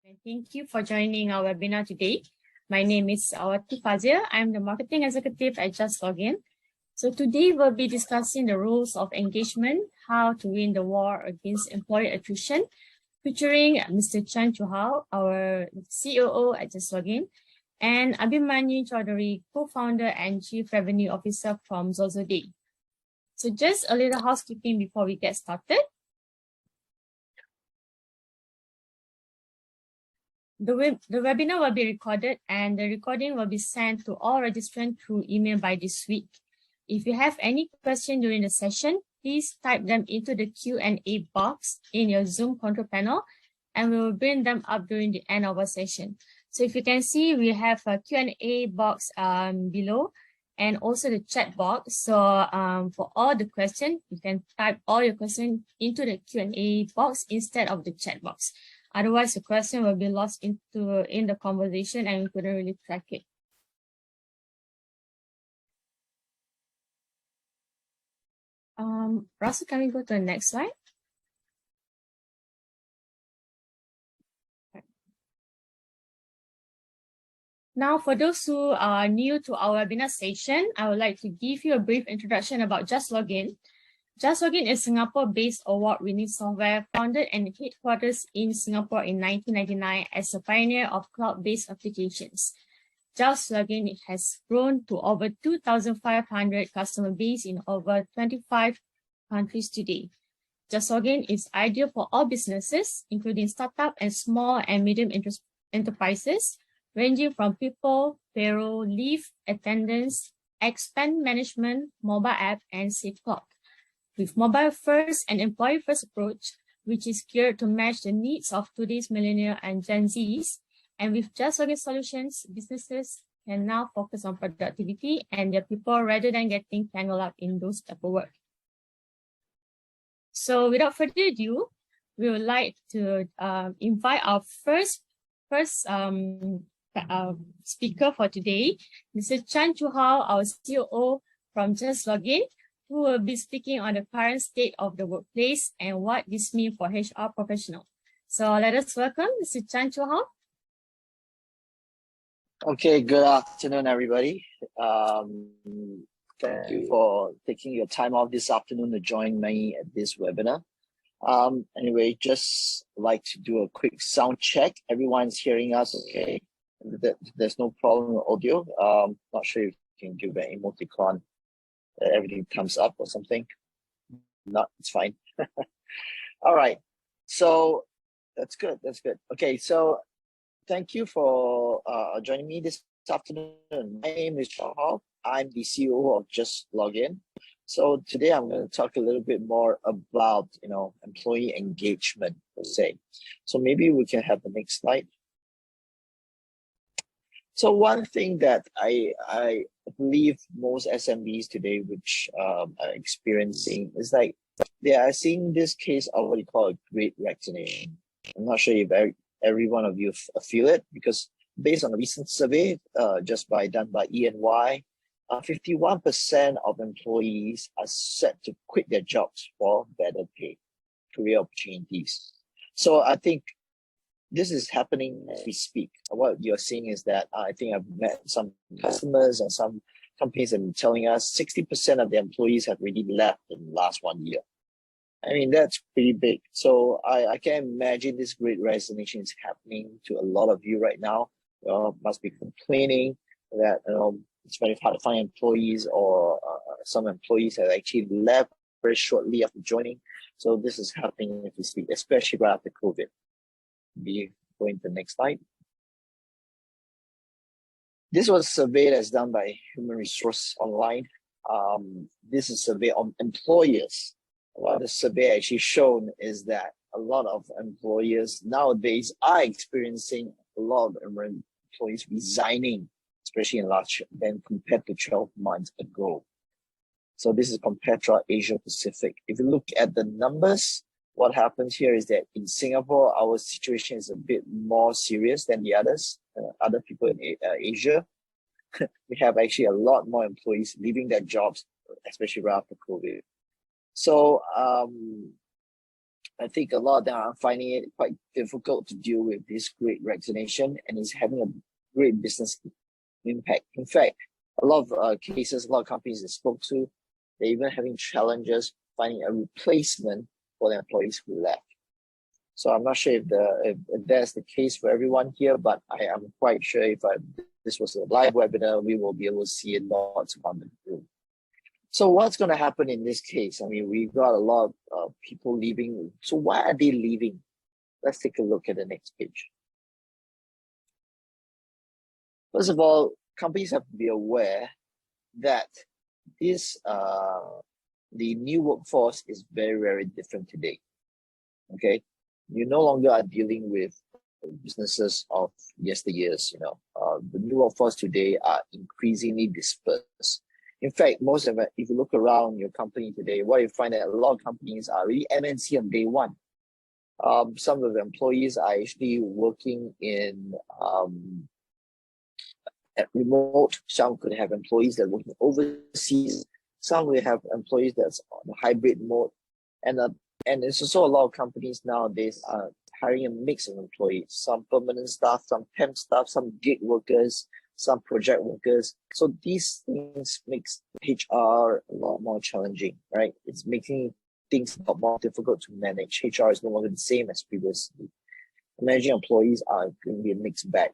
And thank you for joining our webinar today. My name is Awati Fazia. I'm the Marketing Executive at Just Login. So today we'll be discussing the rules of engagement, how to win the war against employee attrition, featuring Mr. Chan Chuhao, our COO at Just Login, and Abhimanyu Chaudhary, co-founder and Chief Revenue Officer from Zozo Day. So just a little housekeeping before we get started. The webinar will be recorded and the recording will be sent to all registrants through email by this week. If you have any question during the session, please type them into the Q&A box in your Zoom control panel and we will bring them up during the end of our session. So if you can see, we have a Q&A box below and also the chat box. So for all the questions, you can type all your questions into the Q&A box instead of the chat box. Otherwise, the question will be lost in the conversation and we couldn't really track it. Russell, can we go to the next slide? Now, for those who are new to our webinar session, I would like to give you a brief introduction about Just Login. Just Login is Singapore-based award-winning software founded and headquarters in Singapore in 1999 as a pioneer of cloud-based applications. Just Login has grown to over 2,500 customer base in over 25 countries today. Just Login is ideal for all businesses, including startup and small and medium enterprises, ranging from people, payroll, leave, attendance, expense management, mobile app, and safe clock. With mobile first and employee first approach, which is geared to match the needs of today's millennial and Gen Zs, and with Just Login solutions, businesses can now focus on productivity and their people rather than getting tangled up in those paperwork. So without further ado, we would like to invite our first speaker for today, Mr. Chan Chuhao, our COO from Just Login, who will be speaking on the current state of the workplace and what this means for HR professionals. So let us welcome Mr. Chan Chuhao. Okay, good afternoon, everybody. Thank you for taking your time off this afternoon to join me at this webinar. Anyway, just like to do a quick sound check. Everyone's hearing us okay? There's no problem with audio. Not sure if you can do the emoticon. Everything comes up or something. No, it's fine. All right. So that's good. That's good. Okay. So thank you for joining me this afternoon. My name is Chao. I'm the CEO of Just Login. So today I'm going to talk a little bit more about, employee engagement per se. So maybe we can have the next slide. So one thing that I believe most SMBs today, which are experiencing, is like they are seeing this case of what you call a great resignation. I'm not sure if every one of you feel it, because based on a recent survey done by E&Y, 51% of employees are set to quit their jobs for better pay, career opportunities. So I think this is happening as we speak. What you're seeing is that I think I've met some customers and some companies have been telling us 60% of the employees have already left in the last 1 year. I mean, that's pretty big. So I can imagine this great resignation is happening to a lot of you right now. Must be complaining that it's very hard to find employees, or some employees have actually left very shortly after joining. So this is happening as we speak, especially right after COVID. Be going to the next slide. This was a survey that's done by Human Resource Online. This is a survey on employers. What the survey actually shown is that a lot of employers nowadays are experiencing a lot of employees resigning, especially in large than compared to 12 months ago. So this is compared to our Asia Pacific. If you look at the numbers, what happens here is that in Singapore, our situation is a bit more serious than the others, other people in Asia. We have actually a lot more employees leaving their jobs, especially right after COVID. So I think a lot of them are finding it quite difficult to deal with this great resignation, and it's having a great business impact. In fact, a lot of cases, a lot of companies I spoke to, they're even having challenges finding a replacement for the employees who left. So I'm not sure if that's the case for everyone here, but I am quite sure if this was a live webinar, we will be able to see it lots around the room. So what's going to happen in this case? I mean, we've got a lot of people leaving. So why are they leaving? Let's take a look at the next page. First of all, companies have to be aware that this the new workforce is very, very different today. Okay, you no longer are dealing with businesses of yesteryears. The new workforce today are increasingly dispersed. In fact, most of it, if you look around your company today, what you find that a lot of companies are really MNC on day one. Some of the employees are actually working in at remote. Some could have employees that are working overseas. Some will have employees that's on a hybrid mode, and there's also a lot of companies nowadays are hiring a mix of employees. Some permanent staff, some temp staff, some gig workers, some project workers. So these things makes HR a lot more challenging, right? It's making things a lot more difficult to manage. HR is no longer the same as previously. Managing employees are going to be a mixed bag.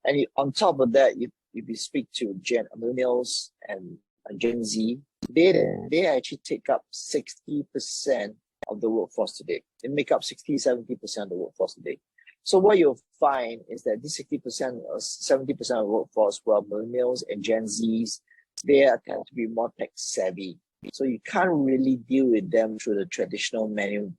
And on top of that, if you speak to millennials and Gen Z, they actually take up 60% of the workforce today. They make up 60-70% of the workforce today. So what you'll find is that this 60% or 70% of the workforce, well, millennials and Gen Zs, they tend to be more tech savvy. So you can't really deal with them through the traditional manual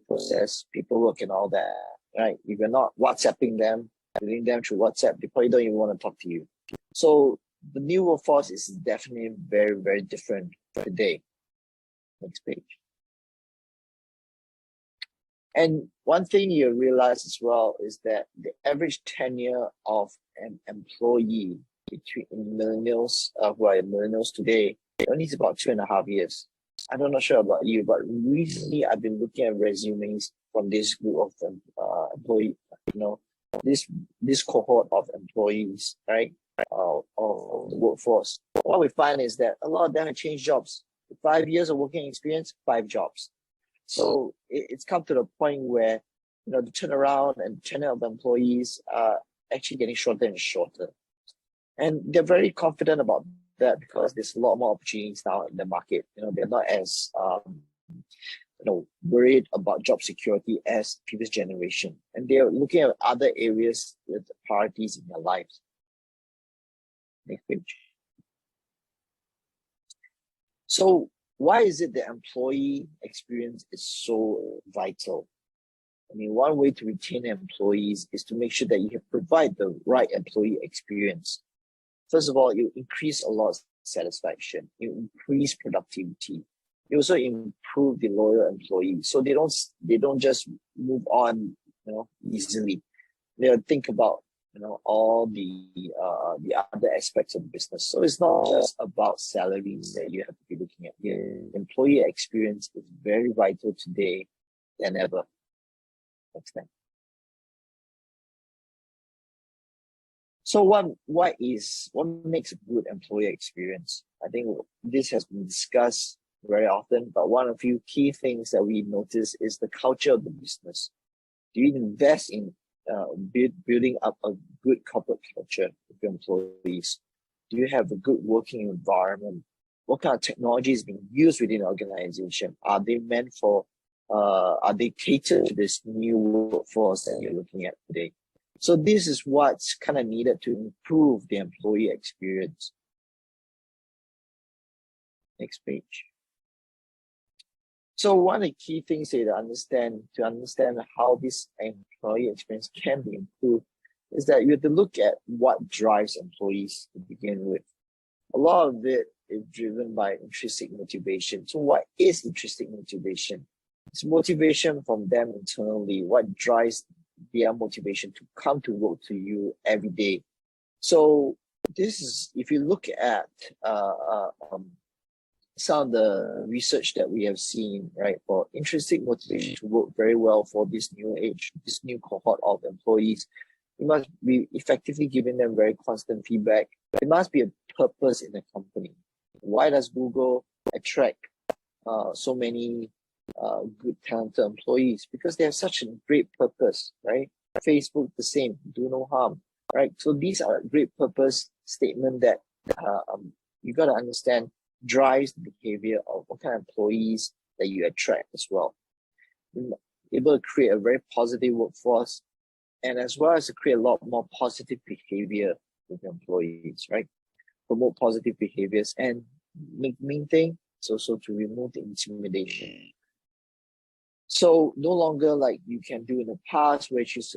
process, paperwork and all that, right? If you're not WhatsApping them, dealing them through WhatsApp, they probably don't even want to talk to you. So the new workforce is definitely very, very different today. Next page. And one thing you realize as well is that the average tenure of an employee between millennials, who are millennials today, only is about 2.5 years. I'm not sure about you, but recently I've been looking at resumes from this group of employee, this cohort of employees, right, of the workforce. What we find is that a lot of them have changed jobs. 5 years of working experience, 5 jobs. So it's come to the point where, the turnaround and tenure of employees are actually getting shorter and shorter. And they're very confident about that because there's a lot more opportunities now in the market. They're not as, worried about job security as previous generation. And they're looking at other areas with priorities in their lives. Next page. So why is it the employee experience is so vital? I mean, one way to retain employees is to make sure that you provide the right employee experience. First of all, you increase a lot of satisfaction. You increase productivity. You also improve the loyal employees, so they don't just move on, easily. They'll think about all the other aspects of the business. So it's not just about salaries that you have to be looking at. The employee experience is very vital today than ever. Next time. So what makes a good employee experience? I think this has been discussed very often, but one of the few key things that we notice is the culture of the business. Do you invest in building up a good corporate culture with your employees? Do you have a good working environment? What kind of technology is being used within the organization? Are they meant for, are they catered to this new workforce that you're looking at today? So this is what's kind of needed to improve the employee experience. Next page. So one of the key things to understand how this employee experience can be improved is that you have to look at what drives employees to begin with. A lot of it is driven by intrinsic motivation. So what is intrinsic motivation? It's motivation from them internally. What drives their motivation to come to work to you every day? So this is, if you look at some of the research that we have seen, right, for intrinsic motivation to work very well for this new cohort of employees, you must be effectively giving them very constant feedback. There must be a purpose in the company. Why does Google attract so many good talented employees? Because they have such a great purpose, right? Facebook the same, do no harm, right? So these are great purpose statement that you got to understand drives the behavior of what kind of employees that you attract as well. You're able to create a very positive workforce, and as well as to create a lot more positive behavior with your employees, right? Promote positive behaviors, and main thing is also to remove the intimidation. So no longer like you can do in the past, which is,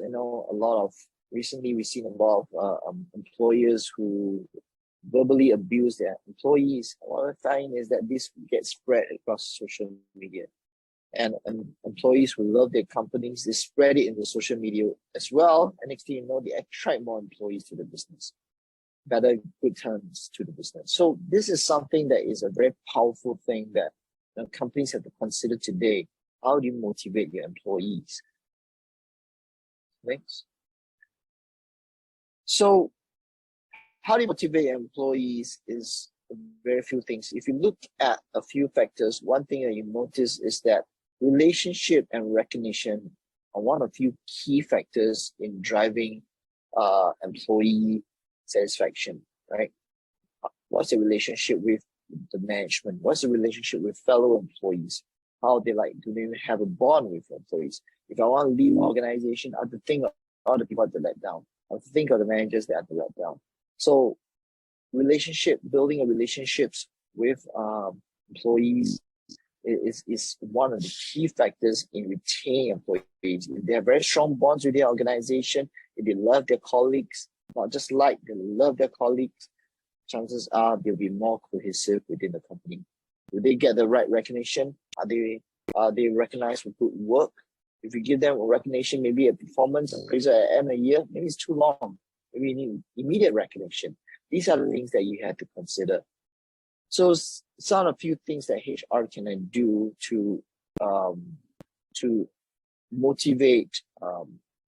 recently we've seen a lot of employers who verbally abuse their employees. What I find is that this gets spread across social media. And employees who love their companies, they spread it in the social media as well. And next thing you know, they attract more employees to the business, better good terms to the business. So this is something that is a very powerful thing that companies have to consider today. How do you motivate your employees? Next. So how do you motivate your employees is very few things. If you look at a few factors, one thing that you notice is that relationship and recognition are one of few key factors in driving employee satisfaction, right? What's the relationship with the management? What's the relationship with fellow employees? How they like, do they have a bond with employees? If I want to leave an organization, I have to think of all the people that let down. I have to think of the managers that have to let down. So building relationships with employees is one of the key factors in retaining employees. If they have very strong bonds with their organization, if they love their colleagues, not just like, they love their colleagues, chances are they'll be more cohesive within the company. Do they get the right recognition? Are they recognized for good work? If you give them a recognition, maybe a performance appraisal at the end of the year, maybe it's too long. Maybe you need immediate recognition. These are the things that you have to consider. So some of a few things that HR can do to motivate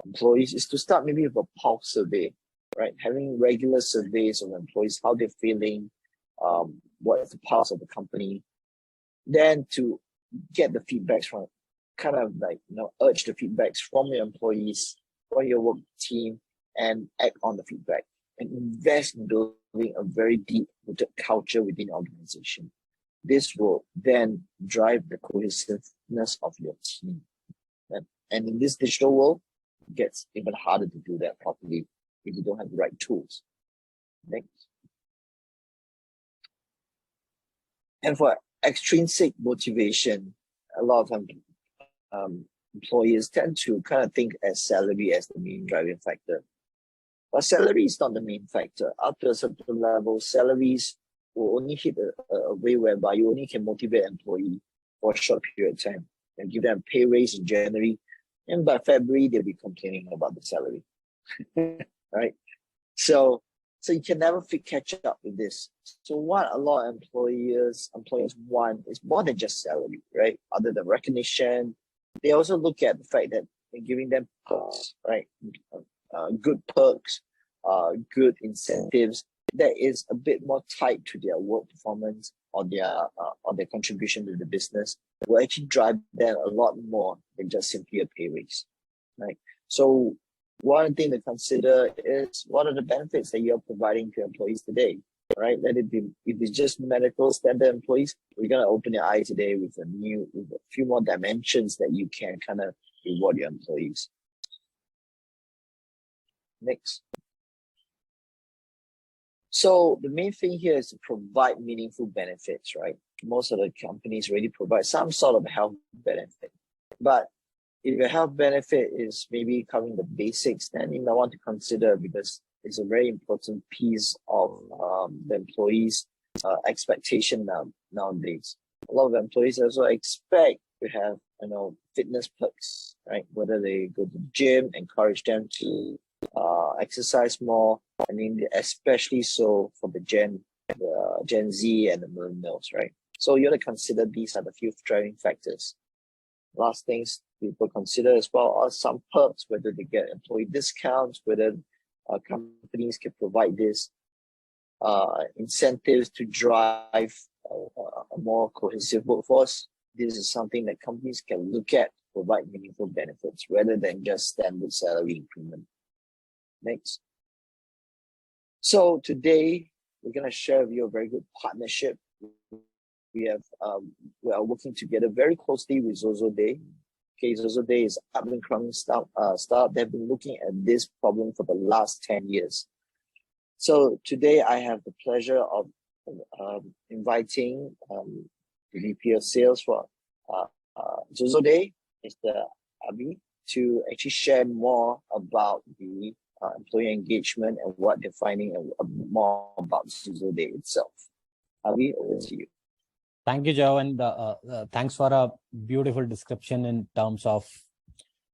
employees is to start maybe with a pulse survey, right? Having regular surveys of employees, how they're feeling, what is the pulse of the company. Then to get the feedbacks from, kind of like, urge the feedbacks from your employees, from your work team, and act on the feedback and invest in building a very deep-rooted culture within the organization. This will then drive the cohesiveness of your team. And in this digital world, it gets even harder to do that properly if you don't have the right tools. Next. And for extrinsic motivation, a lot of employers tend to kind of think as salary as the main driving factor. But salary is not the main factor. Up to a certain level, salaries will only hit a way whereby you only can motivate an employee for a short period of time and give them a pay raise in January. And by February, they'll be complaining about the salary, right? So you can never catch up with this. So what a lot of employers want is more than just salary, right? Other than recognition, they also look at the fact that they're giving them perks, right? Good perks, good incentives that is a bit more tied to their work performance or their contribution to the business will actually drive them a lot more than just simply a pay raise, right? So one thing to consider is what are the benefits that you're providing to employees today, right? Let it be, if it's just medical standard employees, we're going to open your eye today with a few more dimensions that you can kind of reward your employees. Next. So the main thing here is to provide meaningful benefits, right? Most of the companies already provide some sort of health benefit. But if your health benefit is maybe covering the basics, then you might want to consider, because it's a very important piece of the employees' expectation nowadays. A lot of employees also expect to have, fitness perks, right? Whether they go to the gym, encourage them to exercise more. I mean, especially so for the Gen Z and the millennials, right? So you have to consider these are the few driving factors. Last things people consider as well are some perks, whether they get employee discounts, whether companies can provide this incentives to drive a more cohesive workforce. This is something that companies can look at, provide meaningful benefits rather than just standard salary increment. Next. So today we're going to share with you a very good partnership. We are working together very closely with Zozo Day. Okay, Zozo Day is up and coming startup. They've been looking at this problem for the last 10 years. So today I have the pleasure of inviting the VP of Sales for Zozo Day, Mr. Abi, to actually share more about the employee engagement and what they're finding and more about Zozo Day itself. Abi, over to you. Thank you, Joe, and thanks for a beautiful description in terms of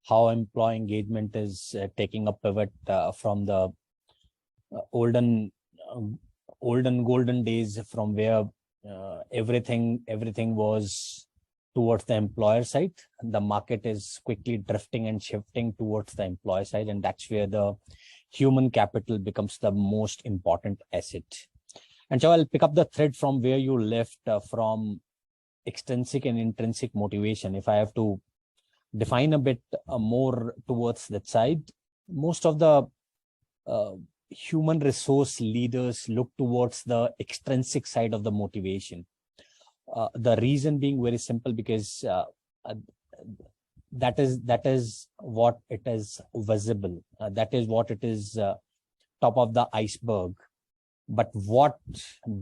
how employee engagement is taking a pivot from the olden golden days, from where everything was towards the employer side. The market is quickly drifting and shifting towards the employer side, and that's where the human capital becomes the most important asset. And so I'll pick up the thread from where you left, from extrinsic and intrinsic motivation. If I have to define a bit more towards that side, most of the human resource leaders look towards the extrinsic side of the motivation. The reason being very simple, because that is what it is visible. That is what it is top of the iceberg. But what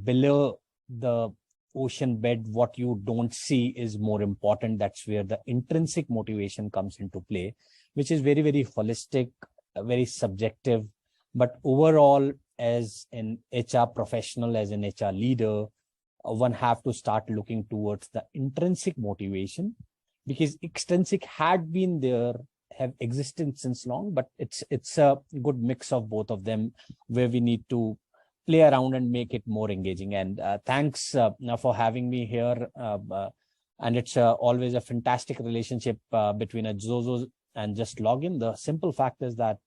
below the ocean bed, what you don't see, is more important. That's where the intrinsic motivation comes into play, which is very, very holistic, very subjective. But overall, as an HR professional, as an HR leader, one have to start looking towards the intrinsic motivation, because extrinsic had been there, have existed since long, but it's a good mix of both of them, where we need to play around and make it more engaging. And thanks for having me here. And it's always a fantastic relationship between a Zozo and Just Login. The simple fact is that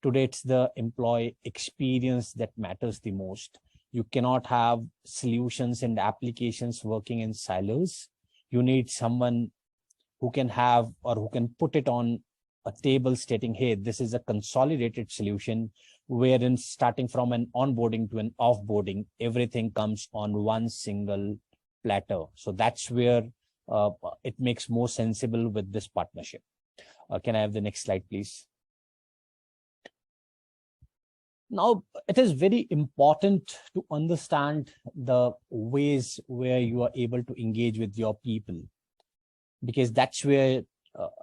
today it's the employee experience that matters the most. You cannot have solutions and applications working in silos. You need someone who can have, or who can put it on a table stating, hey, this is a consolidated solution, wherein starting from an onboarding to an offboarding, everything comes on one single platter. So that's where it makes more sensible with this partnership. Can I have the next slide, please? Now, it is very important to understand the ways where you are able to engage with your people, because that's where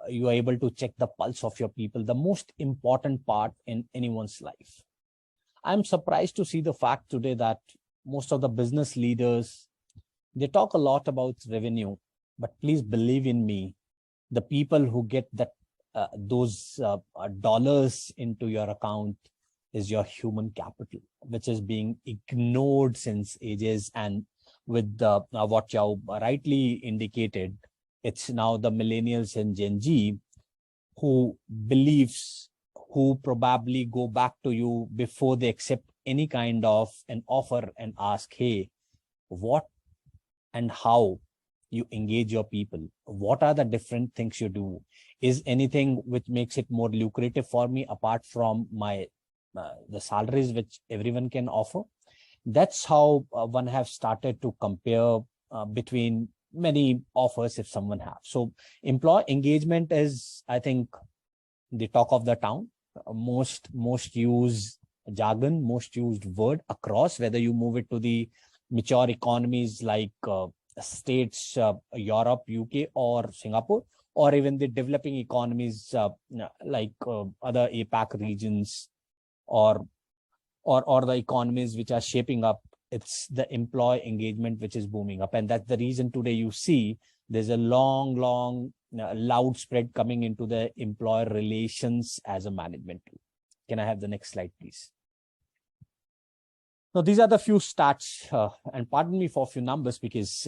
you are able to check the pulse of your people, the most important part in anyone's life. I'm surprised to see the fact today that most of the business leaders, they talk a lot about revenue, but please believe in me, the people who get that those dollars into your account is your human capital, which is being ignored since ages. And with the what you rightly indicated, it's now the millennials and Gen Z who probably go back to you before they accept any kind of an offer and ask, hey, what and how you engage your people? What are the different things you do? Is anything which makes it more lucrative for me apart from my the salaries which everyone can offer? That's how one have started to compare between many offers if someone have. So employee engagement is, I think, the talk of the town. Most used jargon, most used word across, whether you move it to the mature economies like states, Europe, UK or Singapore, or even the developing economies like other APAC regions, or the economies which are shaping up. It's the employee engagement which is booming up. And that's the reason today you see there's a long loud spread coming into the employer relations as a management tool. Can I have the next slide, please? Now, these are the few stats, and pardon me for a few numbers because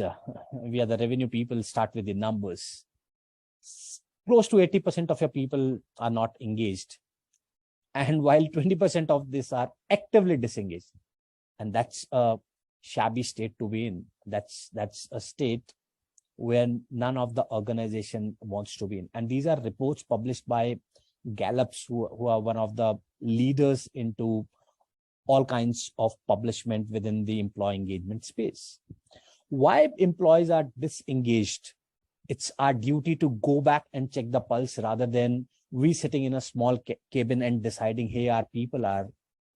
we are the revenue people, start with the numbers. Close to 80% of your people are not engaged. And while 20% of this are actively disengaged, and that's a shabby state to be in. That's a state where none of the organization wants to be in. And these are reports published by Gallups, who are one of the leaders into all kinds of publishment within the employee engagement space. Why employees are disengaged? It's our duty to go back and check the pulse rather than we sitting in a small cabin and deciding, hey, our people are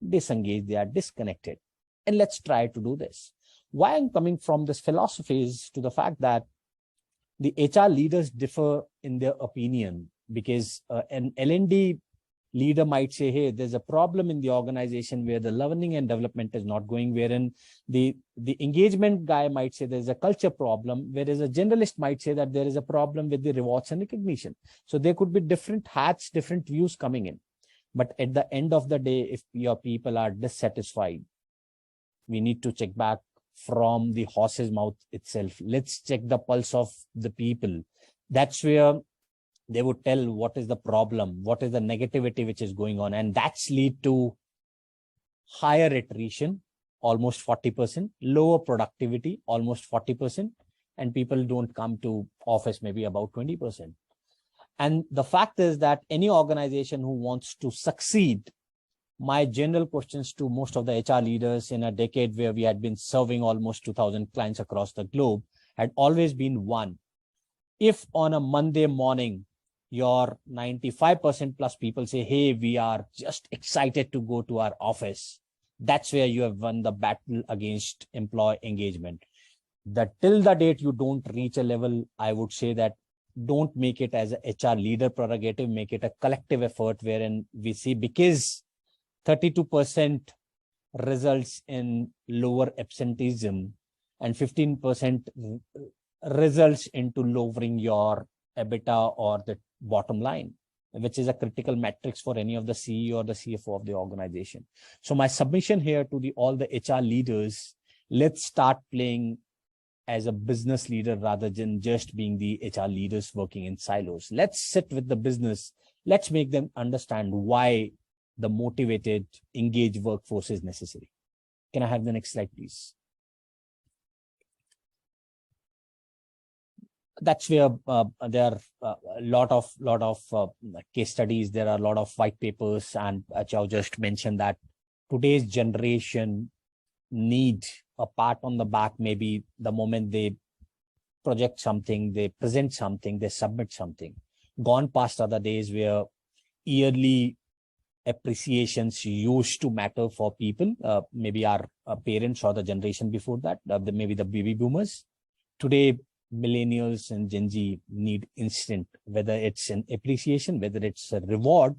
disengaged, they are disconnected. And let's try to do this. Why I'm coming from this philosophy is to the fact that the HR leaders differ in their opinion, because an L&D leader might say, hey, there's a problem in the organization where the learning and development is not going, wherein the engagement guy might say there's a culture problem, whereas a generalist might say that there is a problem with the rewards and recognition. So there could be different hats, different views coming in. But at the end of the day, if your people are dissatisfied, we need to check back from the horse's mouth itself. Let's check the pulse of the people. That's where they would tell what is the problem, what is the negativity which is going on. And that's lead to higher attrition, almost 40%, lower productivity, almost 40%, and people don't come to office maybe about 20%. And the fact is that any organization who wants to succeed, my general questions to most of the HR leaders in a decade where we had been serving almost 2,000 clients across the globe had always been one. If on a Monday morning, your 95% plus people say, hey, we are just excited to go to our office, that's where you have won the battle against employee engagement. That till the date you don't reach a level, I would say that don't make it as a HR leader prerogative, make it a collective effort wherein we see, because 32% results in lower absenteeism and 15% results into lowering your EBITDA or the bottom line, which is a critical metrics for any of the CEO or the CFO of the organization. So my submission here to all the HR leaders, let's start playing as a business leader rather than just being the HR leaders working in silos. Let's sit with the business. Let's make them understand why the motivated, engaged workforce is necessary. Can I have the next slide, please? That's where there are a lot of case studies. There are a lot of white papers, and Chow just mentioned that today's generation need a pat on the back. Maybe the moment they project something, they present something, they submit something. Gone past are the days where yearly appreciations used to matter for people, maybe our parents or the generation before that, maybe the baby boomers. Today, millennials and Gen Z need instant, whether it's an appreciation, whether it's a reward,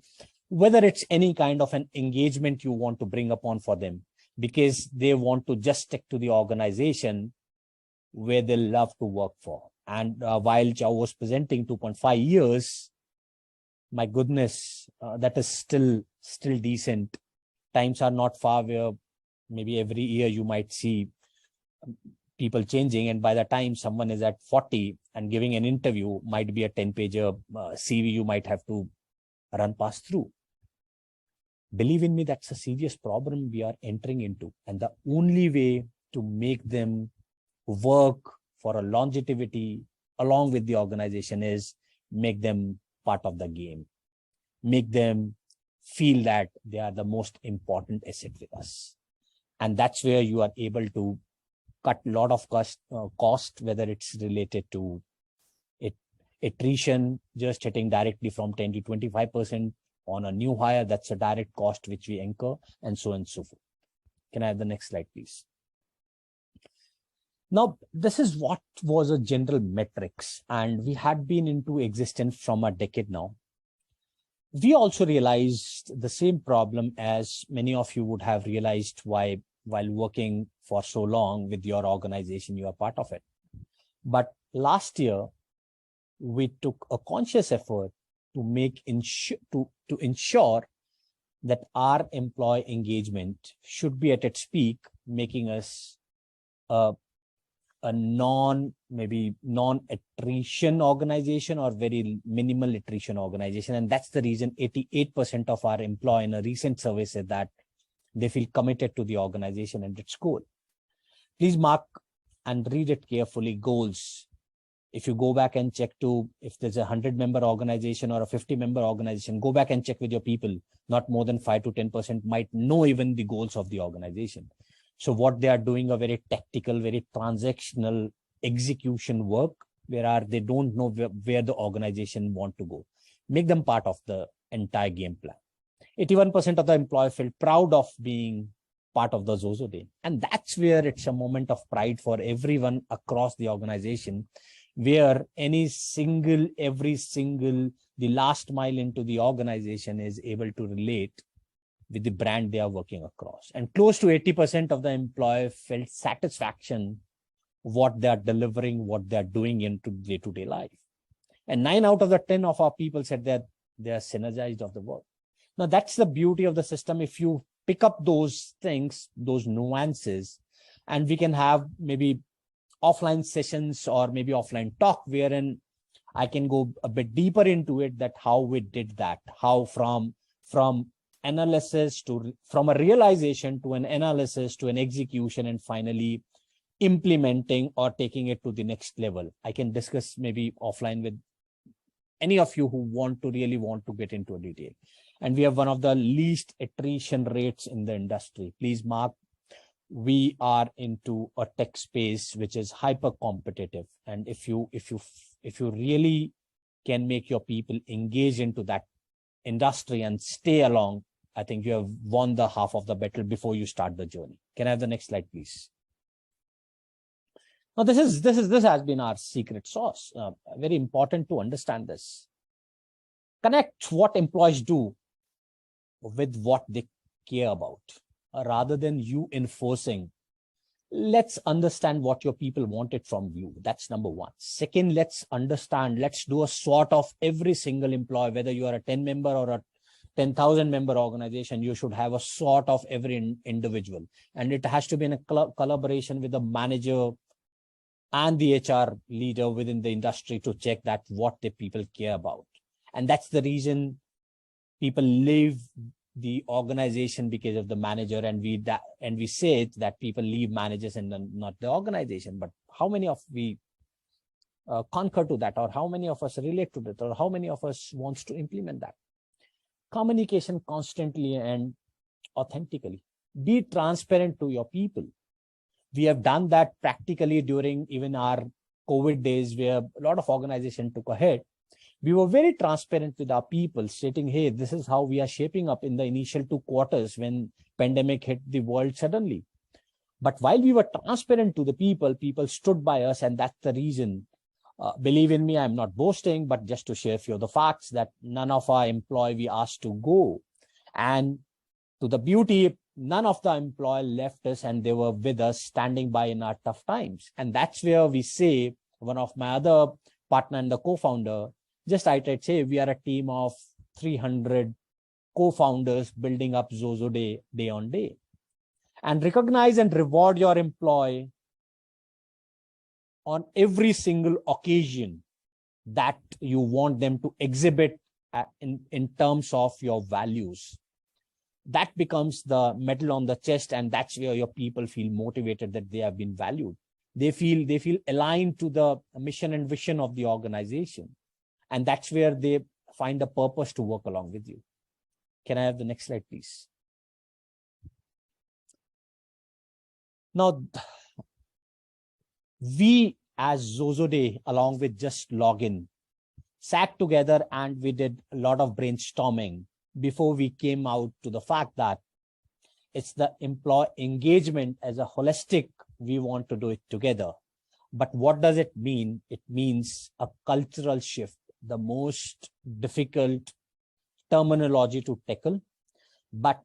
whether it's any kind of an engagement you want to bring upon for them, because they want to just stick to the organization where they love to work for. And while Chow was presenting 2.5 years, my goodness, that is still decent. Times are not far where maybe every year you might see people changing, and by the time someone is at 40 and giving an interview, might be a 10-pager CV you might have to run past through. Believe in me, that's a serious problem we are entering into, and the only way to make them work for a longevity along with the organization is make them part of the game, make them feel that they are the most important asset with us. And that's where you are able to cut a lot of cost, whether it's related to attrition, just hitting directly from 10 to 25% on a new hire. That's a direct cost which we incur, and so on and so forth. Can I have the next slide, please? Now, this is what was a general metrics, and we had been into existence from a decade now. We also realized the same problem as many of you would have realized while working for so long with your organization, you are part of it. But last year, we took a conscious effort to ensure that our employee engagement should be at its peak making us a non-attrition organization or very minimal attrition organization. And that's the reason 88% of our employee in a recent survey said that they feel committed to the organization and its goal. Please mark and read it carefully. Goals. If you go back and check to, if there's a 100-member organization or a 50-member organization, go back and check with your people. Not more than 5 to 10% might know even the goals of the organization. So what they are doing a very tactical, very transactional execution work, where they don't know where the organization want to go. Make them part of the entire game plan. 81% of the employee felt proud of being part of the Zozo Day. And that's where it's a moment of pride for everyone across the organization, where the last mile into the organization is able to relate with the brand they are working across. And close to 80% of the employee felt satisfaction what they are delivering, what they are doing into day-to-day life. And 9 out of the 10 of our people said that they are synergized of the work. Now that's the beauty of the system. If you pick up those things, those nuances, and we can have maybe offline sessions or maybe offline talk wherein I can go a bit deeper into it, that how we did that, how from analysis to, from a realization to an analysis to an execution, and finally implementing or taking it to the next level. I can discuss maybe offline with any of you who really want to get into a detail. And we have one of the least attrition rates in the industry. Please mark, we are into a tech space which is hyper competitive. And if you really can make your people engage into that industry and stay along, I think you have won the half of the battle before you start the journey. Can I have the next slide, please? Now, this has been our secret sauce. Very important to understand this. Connect what employees do with what they care about, rather than you enforcing. Let's understand what your people wanted from you. That's number one. Second, let's do a SWOT of every single employee, whether you are a 10-member or a 10,000 member organization, you should have a SWOT of every individual. And it has to be in a collaboration with the manager and the HR leader within the industry to check that what the people care about. And that's the reason people leave the organization because of the manager. And we say that people leave managers and not the organization. But how many of we concur to that, or how many of us relate to that, or how many of us wants to implement that? Communication constantly and authentically. Be transparent to your people. We have done that practically during even our COVID days, where a lot of organizations took ahead. We were very transparent with our people, stating, hey, this is how we are shaping up in the initial 2 quarters when pandemic hit the world suddenly. But while we were transparent to the people stood by us, and that's the reason. Believe in me, I'm not boasting, but just to share a few of the facts, that none of our employees we asked to go. And to the beauty, none of the employees left us, and they were with us, standing by in our tough times. And that's where we say, one of my other partner and the co-founder, just I say, we are a team of 300 co-founders building up Zozo Day on day. And recognize and reward your employee on every single occasion that you want them to exhibit in terms of your values. That becomes the medal on the chest, and that's where your people feel motivated that they have been valued. They feel aligned to the mission and vision of the organization. And that's where they find a purpose to work along with you. Can I have the next slide, please? Now, we as Zozo Day, along with Just Login, sat together and we did a lot of brainstorming before we came out to the fact that it's the employee engagement as a holistic, we want to do it together. But what does it mean? It means a cultural shift, the most difficult terminology to tackle. But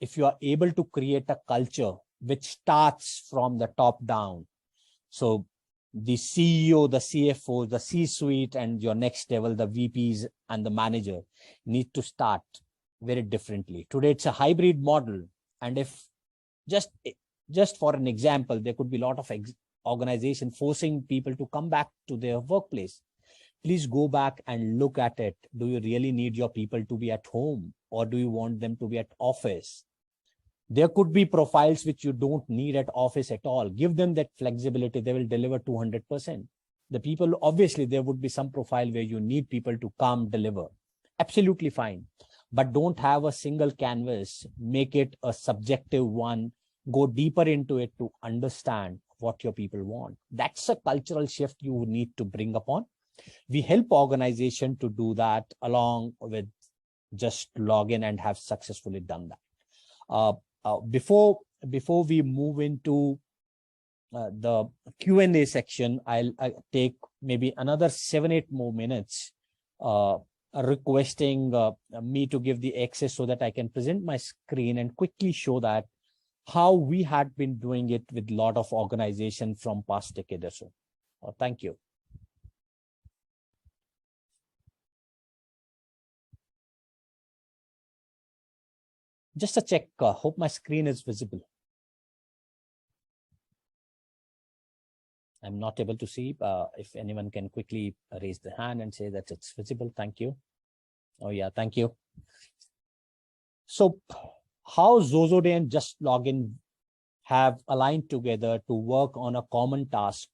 if you are able to create a culture which starts from the top down, so the CEO, the CFO, the C-suite, and your next level, the VPs and the manager, need to start very differently. Today, it's a hybrid model. And if just just for an example, there could be a lot of organization forcing people to come back to their workplace. Please go back and look at it. Do you really need your people to be at home, or do you want them to be at office? There could be profiles which you don't need at office at all. Give them that flexibility. They will deliver 200%. The people, obviously, there would be some profile where you need people to come deliver. Absolutely fine. But don't have a single canvas. Make it a subjective one. Go deeper into it to understand what your people want. That's a cultural shift you need to bring upon. We help organization to do that along with just log in and have successfully done that. Before we move into the Q&A section, I'll take maybe another 7-8 more minutes requesting me to give the access so that I can present my screen and quickly show that how we had been doing it with a lot of organization from past decade or so. Thank you. Just a check. Hope my screen is visible. I'm not able to see. If anyone can quickly raise the hand and say that it's visible. Thank you. Oh yeah, thank you. So how Zozo and Just Login have aligned together to work on a common task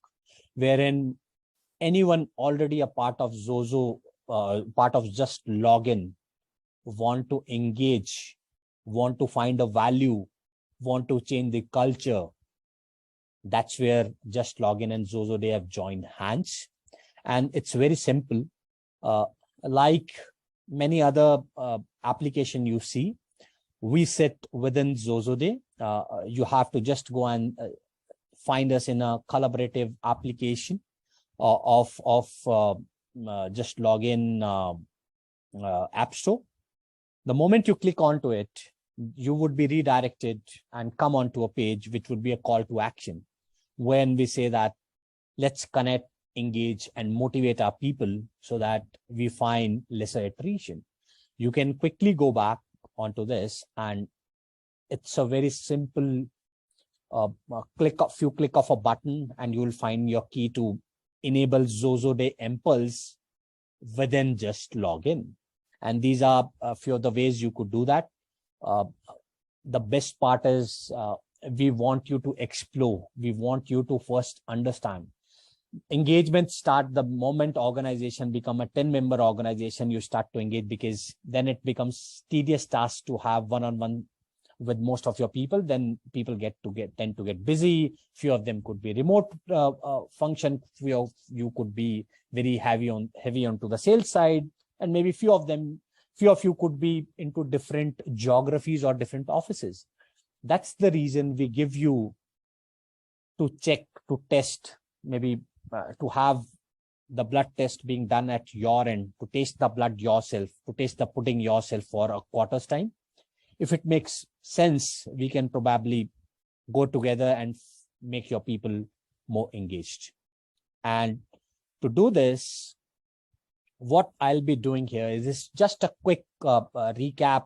wherein anyone already a part of Zozo, part of Just Login, want to engage, want to find a value, want to change the culture. That's where Just Login and Zozo have joined hands. And it's very simple. Like many other application you see, we sit within Zozo. You have to just go and find us in a collaborative application of Just Login App Store. The moment you click onto it, you would be redirected and come onto a page which would be a call to action when we say that let's connect, engage, and motivate our people so that we find lesser attrition. You can quickly go back onto this, and it's a very simple click of a button, and you will find your key to enable Zozo Day Impulse within Just Login. And these are a few of the ways you could do that. The best part is we want you to explore. We want you to first understand. Engagement start the moment organization become a 10-member organization. You start to engage, because then it becomes tedious task to have one-on-one with most of your people. Then people tend to get busy. Few of them could be remote function. Few of you could be very heavy onto the sales side, and maybe few of you could be into different geographies or different offices. That's the reason we give you to check, to test, maybe to have the blood test being done at your end, to taste the blood yourself, to taste the pudding yourself for a quarter's time. If it makes sense, we can probably go together and make your people more engaged. And to do this, what I'll be doing here is just a quick recap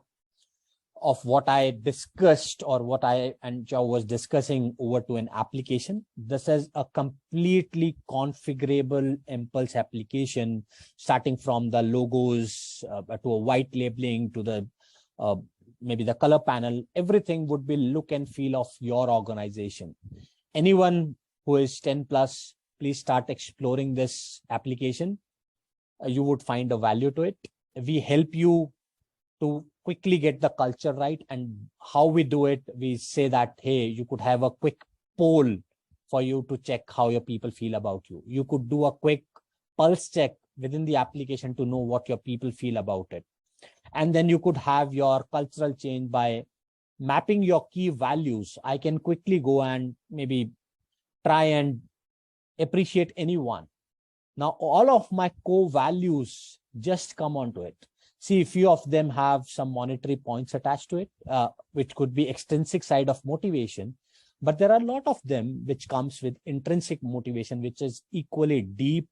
of what I discussed, or what I and Joe was discussing over to an application. This is a completely configurable Impulse application, starting from the logos to a white labeling to the maybe the color panel. Everything would be look and feel of your organization. Anyone who is 10 plus, please start exploring this application. You would find a value to it. We help you to quickly get the culture right. And how we do it, we say that, hey, you could have a quick poll for you to check how your people feel about you. You could do a quick pulse check within the application to know what your people feel about it. And then you could have your cultural change by mapping your key values. I can quickly go and maybe try and appreciate anyone. Now, all of my core values just come onto it. See, a few of them have some monetary points attached to it, which could be extrinsic side of motivation. But there are a lot of them which comes with intrinsic motivation, which is equally deep,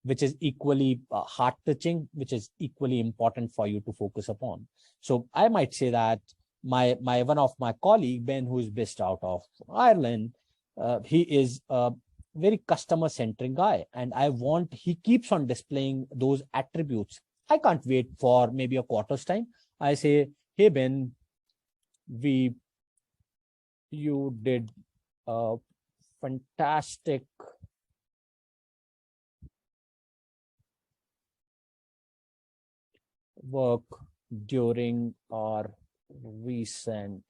which is equally heart-touching, which is equally important for you to focus upon. So I might say that my one of my colleague, Ben, who is based out of Ireland, he is a very customer centric guy, and he keeps on displaying those attributes. I can't wait for maybe a quarter's time. I say, hey Ben, you did a fantastic work during our recent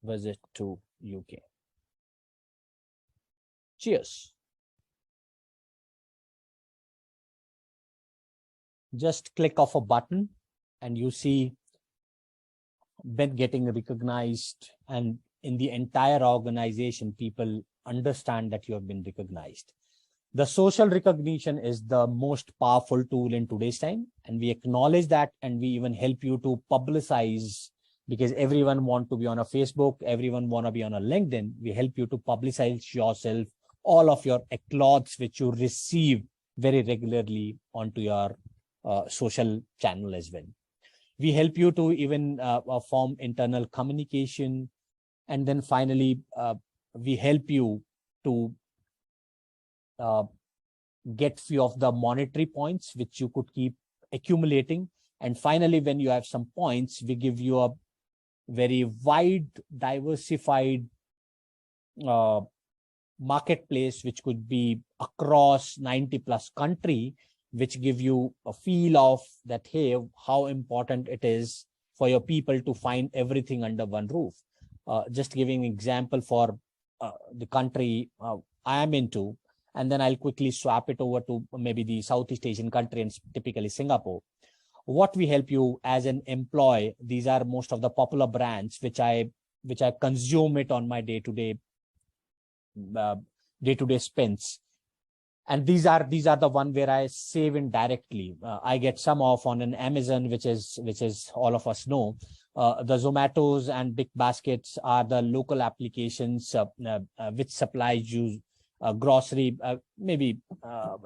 visit to UK. Cheers. Just click off a button and you see Ben getting recognized, and in the entire organization, people understand that you have been recognized. The social recognition is the most powerful tool in today's time, and we acknowledge that, and we even help you to publicize, because everyone want to be on a Facebook, everyone want to be on a LinkedIn. We help you to publicize yourself, all of your accolades which you receive very regularly onto your social channel as well. We help you to even form internal communication. And then finally, we help you to get few of the monetary points which you could keep accumulating. And finally, when you have some points, we give you a very wide, diversified marketplace, which could be across 90+ country, which give you a feel of that, hey, how important it is for your people to find everything under one roof. Just giving an example for the country I am into, and then I'll quickly swap it over to maybe the Southeast Asian country, and typically Singapore. What we help you as an employee, these are most of the popular brands which I consume it on my day-to-day spends. And these are the one where I save in directly. I get some off on an Amazon, which is all of us know. The Zomatos and Big Baskets are the local applications which supplies you grocery. Maybe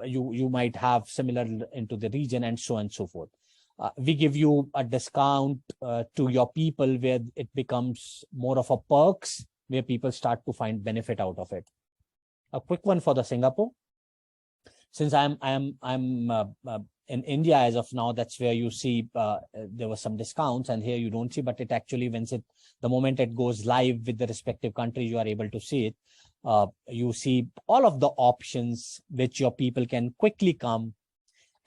you might have similar into the region, and so on and so forth. We give you a discount to your people where it becomes more of a perks, where people start to find benefit out of it. A quick one for the Singapore. Since I'm in India as of now, that's where you see there were some discounts, and here you don't see, but it actually, the moment it goes live with the respective countries, you are able to see it. You see all of the options which your people can quickly come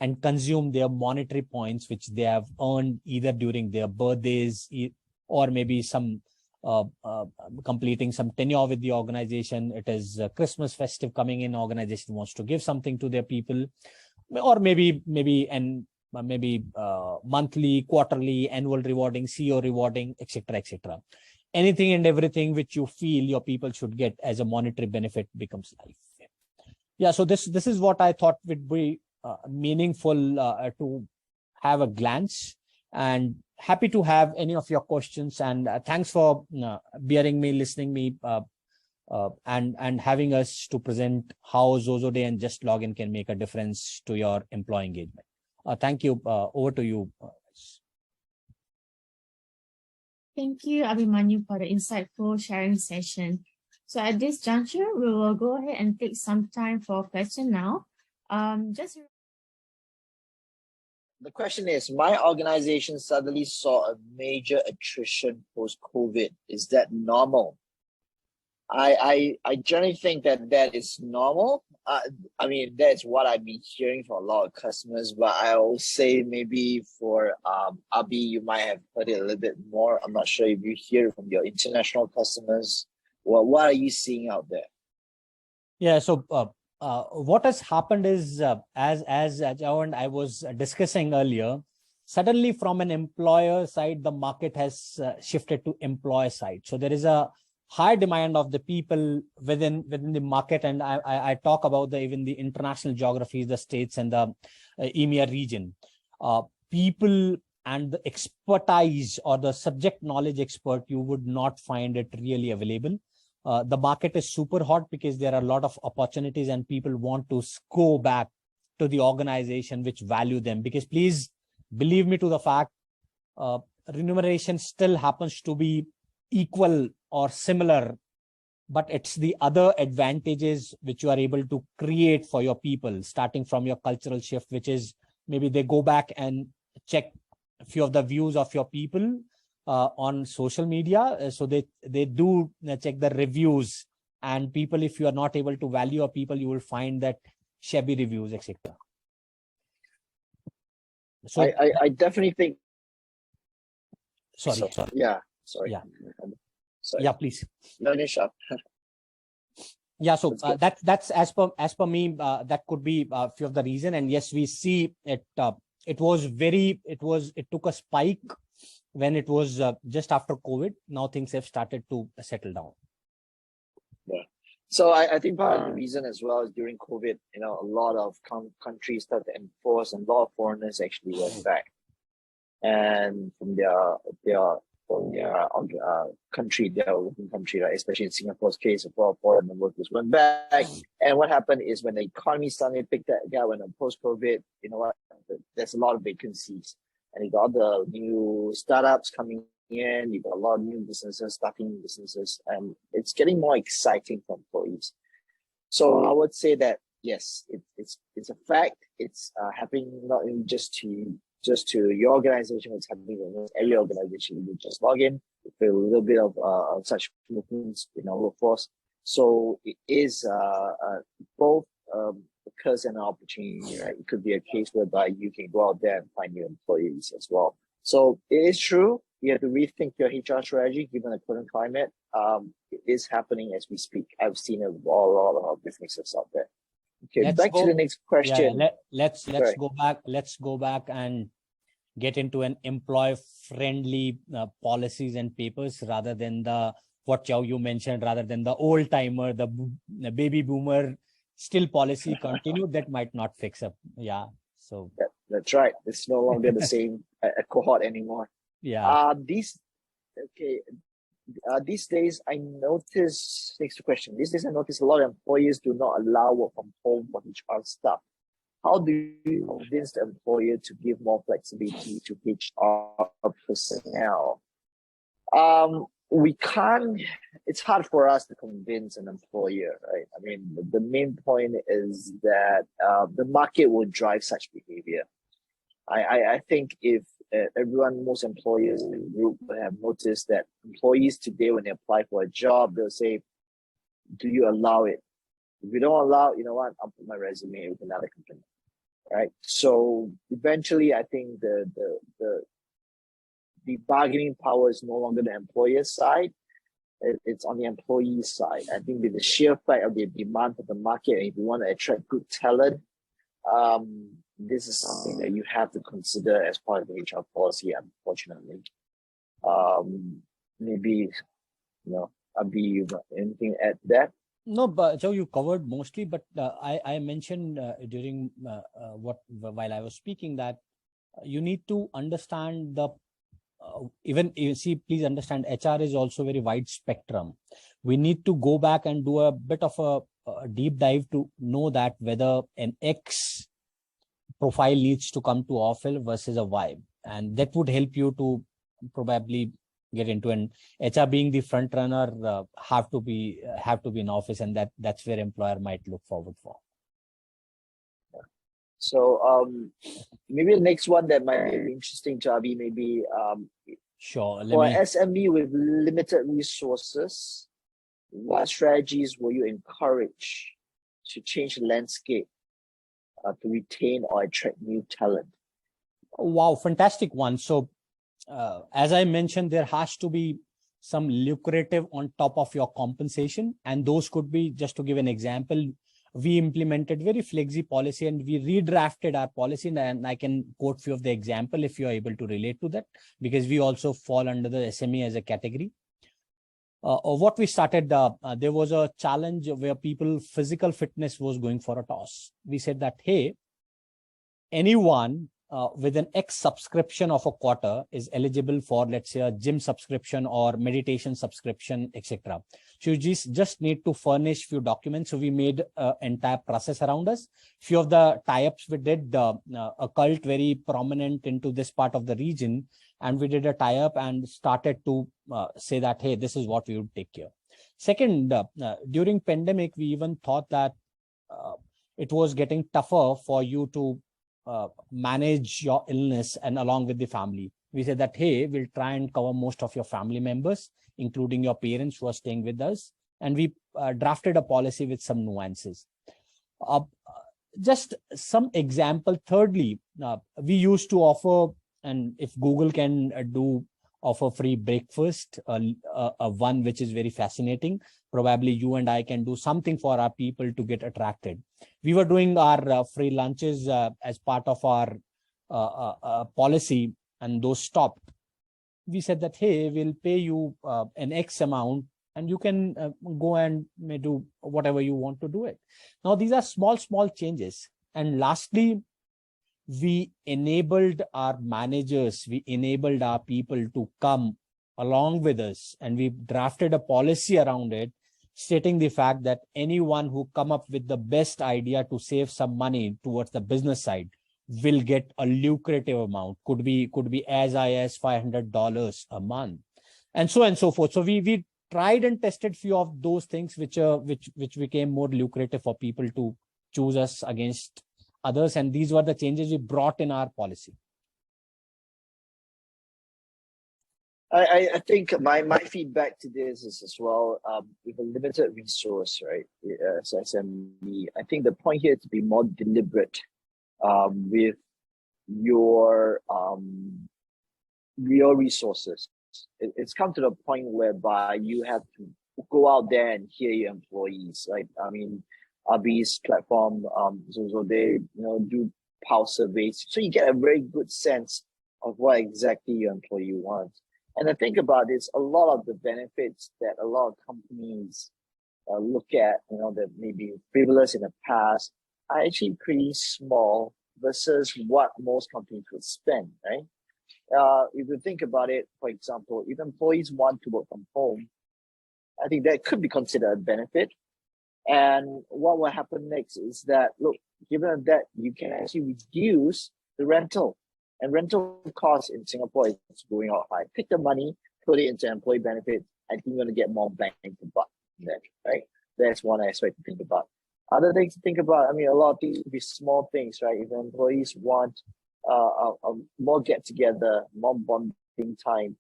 and consume their monetary points, which they have earned either during their birthdays or maybe some completing some tenure with the organization. It is Christmas festive coming in, organization wants to give something to their people, or maybe monthly, quarterly, annual rewarding, CEO rewarding, etc., etc. Anything and everything which you feel your people should get as a monetary benefit becomes life. Yeah, so this is what I thought would be meaningful to have a glance, and happy to have any of your questions, and thanks for bearing me, listening me, and having us to present how Zozo Day and Just Login can make a difference to your employee engagement. Thank you. Over to you. Thank you, Abhimanyu, for the insightful sharing session. So at this juncture, we will go ahead and take some time for question now. The question is, my organization suddenly saw a major attrition post-COVID. Is that normal? I generally think that is normal. I mean, that's what I've been hearing from a lot of customers, but I'll say maybe for Abi, you might have heard it a little bit more. I'm not sure if you hear it from your international customers. Well, what are you seeing out there? Yeah, so what has happened is, as Joe and I was discussing earlier, suddenly from an employer side, the market has shifted to employer side. So there is a high demand of the people within the market, and I talk about even the international geographies, the states and the EMEA region. People and the expertise or the subject knowledge expert, you would not find it really available. The market is super hot because there are a lot of opportunities, and people want to go back to the organization which value them. Because please believe me to the fact, remuneration still happens to be equal or similar, but it's the other advantages which you are able to create for your people, starting from your cultural shift, which is maybe they go back and check a few of the views of your people on social media. So they do check the reviews, and people, if you are not able to value your people, you will find that shabby reviews, etc. So I definitely think. sorry. Yeah. Sorry. Yeah. Sorry. Yeah, please. No, Nisha. Yeah, so that's as per me, that could be a few of the reason. And yes, we see it. It took a spike when it was just after COVID. Now things have started to settle down. Yeah. So I think part of the reason as well is during COVID, a lot of countries started to enforce, and a lot of foreigners actually went back, and from their country, their working country, right? Especially in Singapore's case, a lot of foreign workers went back. And what happened is when the economy suddenly picked that gap, when post-COVID, you know what? There's a lot of vacancies, and you got the new startups coming in. You got a lot of new businesses starting businesses, and it's getting more exciting for employees. So I would say that yes, it's a fact. It's happening not only just to your organization, it's happening in every organization. You just log in, you feel a little bit of such movements in our workforce. So it is both a curse and an opportunity, right? It could be a case whereby you can go out there and find new employees as well. So it is true. You have to rethink your HR strategy given the current climate. It is happening as we speak. I've seen it with a lot of businesses out there. Okay, back to the next question. Yeah, let's go back. Let's go back and get into an employee-friendly policies and papers rather than what Chow you mentioned, rather than the old timer, the baby boomer still policy continued. That might not fix up. Yeah, so that's right. It's no longer the same cohort anymore. Yeah. These days, I notice, next question. These days, I notice a lot of employers do not allow work from home for HR staff. How do you convince the employer to give more flexibility to HR personnel? We can't, it's hard for us to convince an employer, right? I mean, the main point is that the market will drive such behavior. I think if most employers in the group have noticed that employees today, when they apply for a job, they'll say, do you allow it? If you don't allow, you know what, I'll put my resume with another company, right? So eventually, I think the bargaining power is no longer the employer's side. It's on the employee's side. I think with the sheer fact of the demand for the market, and if you want to attract good talent, this is something that you have to consider as part of the HR policy, unfortunately. Maybe, Abhi, you got anything to add to that? No, but Joe, you covered mostly, but I mentioned during while I was speaking that you need to understand please understand HR is also very wide spectrum. We need to go back and do a bit of a deep dive to know that whether an X profile needs to come to office versus a Y, and that would help you to probably get into an HR being the front runner, have to be in office, and that's where employer might look forward for. So maybe the next one that might be interesting, Javi, maybe sure. For SME with limited resources, what strategies will you encourage to change the landscape to retain or attract new talent? Wow, fantastic one. So as I mentioned, there has to be some lucrative on top of your compensation, and those could be, just to give an example, we implemented very flexi policy and we redrafted our policy, and I can quote few of the example if you are able to relate to that, because we also fall under the SME as a category. What we started, there was a challenge where physical fitness was going for a toss. We said that, hey, anyone with an X subscription of a quarter is eligible for, let's say, a gym subscription or meditation subscription, etc. So you just need to furnish few documents. So we made an entire process around us. Few of the tie-ups we did, a cult very prominent into this part of the region, and we did a tie-up and started to say that, hey, this is what we would take care. Second, during pandemic, we even thought that it was getting tougher for you to manage your illness and along with the family. We said that, hey, we'll try and cover most of your family members, including your parents who are staying with us. And we drafted a policy with some nuances. Just some example. Thirdly, we used to offer, and if Google can offer free breakfast, one which is very fascinating. Probably you and I can do something for our people to get attracted. We were doing our free lunches as part of our policy, and those stopped. We said that, hey, we'll pay you an X amount and you can go and do whatever you want to do it. Now, these are small changes. And lastly, we enabled our managers, we enabled our people to come along with us, and we drafted a policy around it, stating the fact that anyone who come up with the best idea to save some money towards the business side will get a lucrative amount, could be as high as $500 a month, and so on and so forth. So we tried and tested few of those things which became more lucrative for people to choose us against others, and these were the changes we brought in our policy. I think my feedback to this is as well, with a limited resource, right? As SME, I think the point here is to be more deliberate with your resources. It's come to the point whereby you have to go out there and hear your employees. Like, I mean, RB's platform, so they do pulse surveys, so you get a very good sense of what exactly your employee wants. And I think about this, a lot of the benefits that a lot of companies look at, that may be frivolous in the past, are actually pretty small versus what most companies would spend, right? If you think about it, for example, if employees want to work from home, I think that could be considered a benefit. And what will happen next is that, look, given that you can actually reduce the rental. And rental costs in Singapore is going up high. Take the money, put it into employee benefits. I think you're going to get more bang for buck from that, right? That's one aspect to think about. Other things to think about, I mean, a lot of things could be small things, right? If employees want more get-together, more bonding time,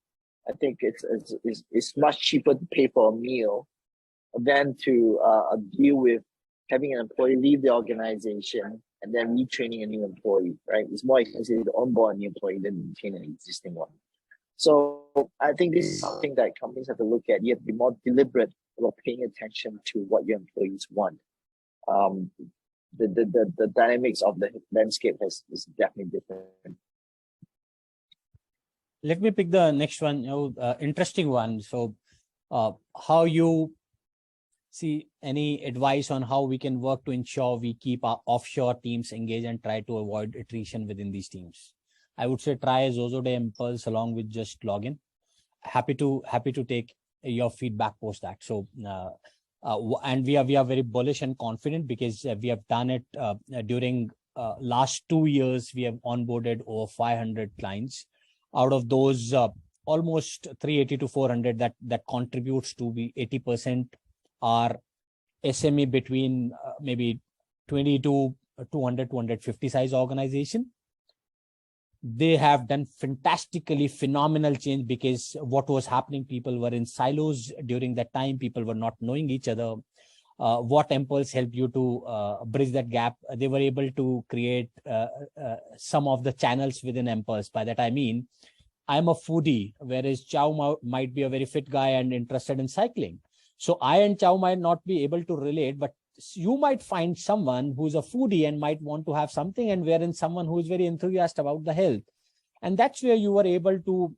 I think it's much cheaper to pay for a meal than to deal with having an employee leave the organization and then retraining a new employee, right? It's more expensive to onboard a new employee than retain an existing one. So I think this is something that companies have to look at. You have to be more deliberate about paying attention to what your employees want. The dynamics of the landscape is definitely different. Let me pick the next one, interesting one. So how you see, any advice on how we can work to ensure we keep our offshore teams engaged and try to avoid attrition within these teams? I would say try Zozoday Impulse along with just login. Happy to take your feedback post that. So and we are very bullish and confident because we have done it during last 2 years. We have onboarded over 500 clients. Out of those, almost 380 to 400 that contributes to be 80% are SME between maybe 20 to 200, 250 size organization. They have done fantastically phenomenal change because what was happening, people were in silos during that time. People were not knowing each other. What Impulse helped you to bridge that gap? They were able to create some of the channels within Impulse. By that, I mean, I'm a foodie, whereas Chow might be a very fit guy and interested in cycling. So I and Chow might not be able to relate, but you might find someone who's a foodie and might want to have something, and wherein someone who is very enthusiastic about the health. And that's where you were able to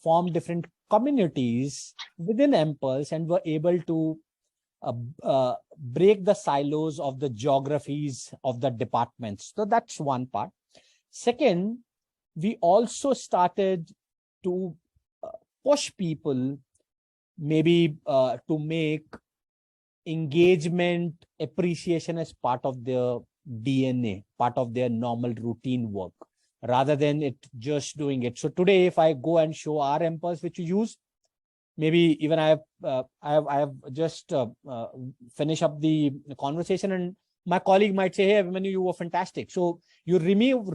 form different communities within Impulse and were able to break the silos of the geographies of the departments. So that's one part. Second, we also started to push people maybe to make engagement, appreciation as part of their DNA, part of their normal routine work, rather than it just doing it. So today, if I go and show our impulse which we use, maybe even I have just finish up the conversation, and my colleague might say, "Hey, Abhimanyu, you were fantastic." So you remove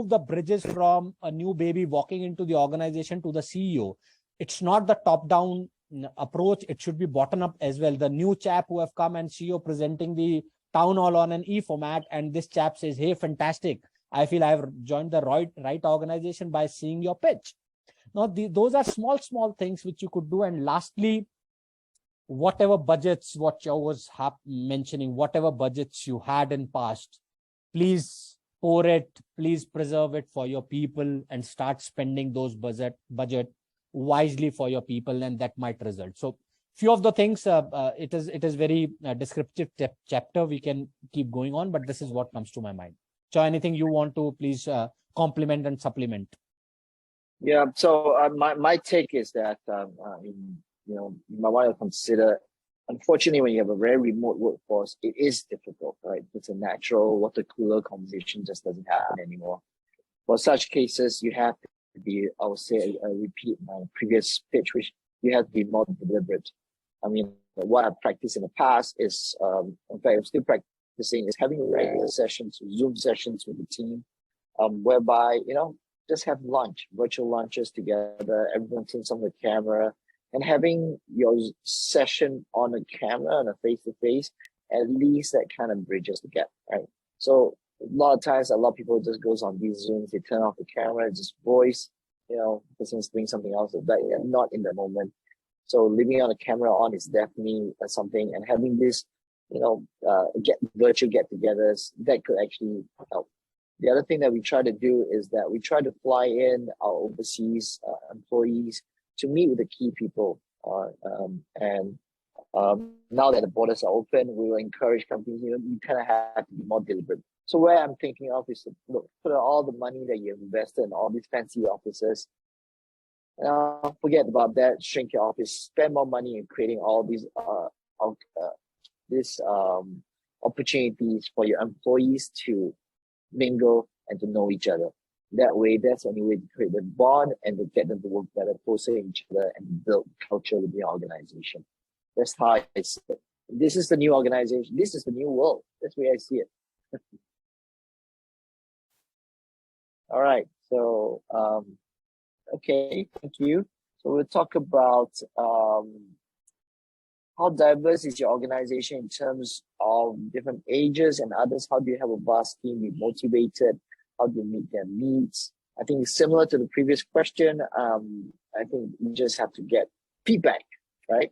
the bridges from a new baby walking into the organization to the CEO. It's not the top-down approach. It should be bottom-up as well. The new chap who have come and CEO presenting the town hall on an e-format, and this chap says, "Hey, fantastic. I feel I've joined the right organization by seeing your pitch." Now, those are small things which you could do. And lastly, whatever budgets, what I was mentioning, whatever budgets you had in past, please pour it, please preserve it for your people and start spending those budget wisely for your people, and that might result. So few of the things, it is very descriptive chapter. We can keep going on, but this is what comes to my mind. So anything you want to please complement and supplement? Yeah. So my take is that you might want to consider. Unfortunately, when you have a very remote workforce, it is difficult, right? It's a natural water cooler conversation just doesn't happen anymore. For such cases, you have to be, I would say, I repeat my previous pitch, which you have to be more deliberate. I mean, what I've practiced in the past is, in fact, I'm still practicing, is having regular sessions, Zoom sessions with the team, whereby, just have lunch, virtual lunches together, everyone turns on the camera, and having your session on a camera, on a face-to-face, at least that kind of bridges the gap, right? So a lot of times, a lot of people just goes on these Zooms, they turn off the camera, just voice, the person's doing something else, but they're not in the moment. So leaving on the camera on is definitely something, and having this, virtual get-togethers, that could actually help. The other thing that we try to do is that we try to fly in our overseas employees to meet with the key people. Now that the borders are open, we will encourage companies, you kind of have to be more deliberate. So where I'm thinking of is, look, put all the money that you invested in all these fancy offices, forget about that, shrink your office, spend more money in creating all these opportunities for your employees to mingle and to know each other. That way, that's the only way to create the bond and to get them to work better, closer to each other, and build culture within the organization. That's how I see it. This is the new organization. This is the new world. That's the way I see it. All right. So, okay. Thank you. So we'll talk about how diverse is your organization in terms of different ages and others? How do you have a vast team be motivated? How do you meet their needs? I think similar to the previous question, I think you just have to get feedback, right?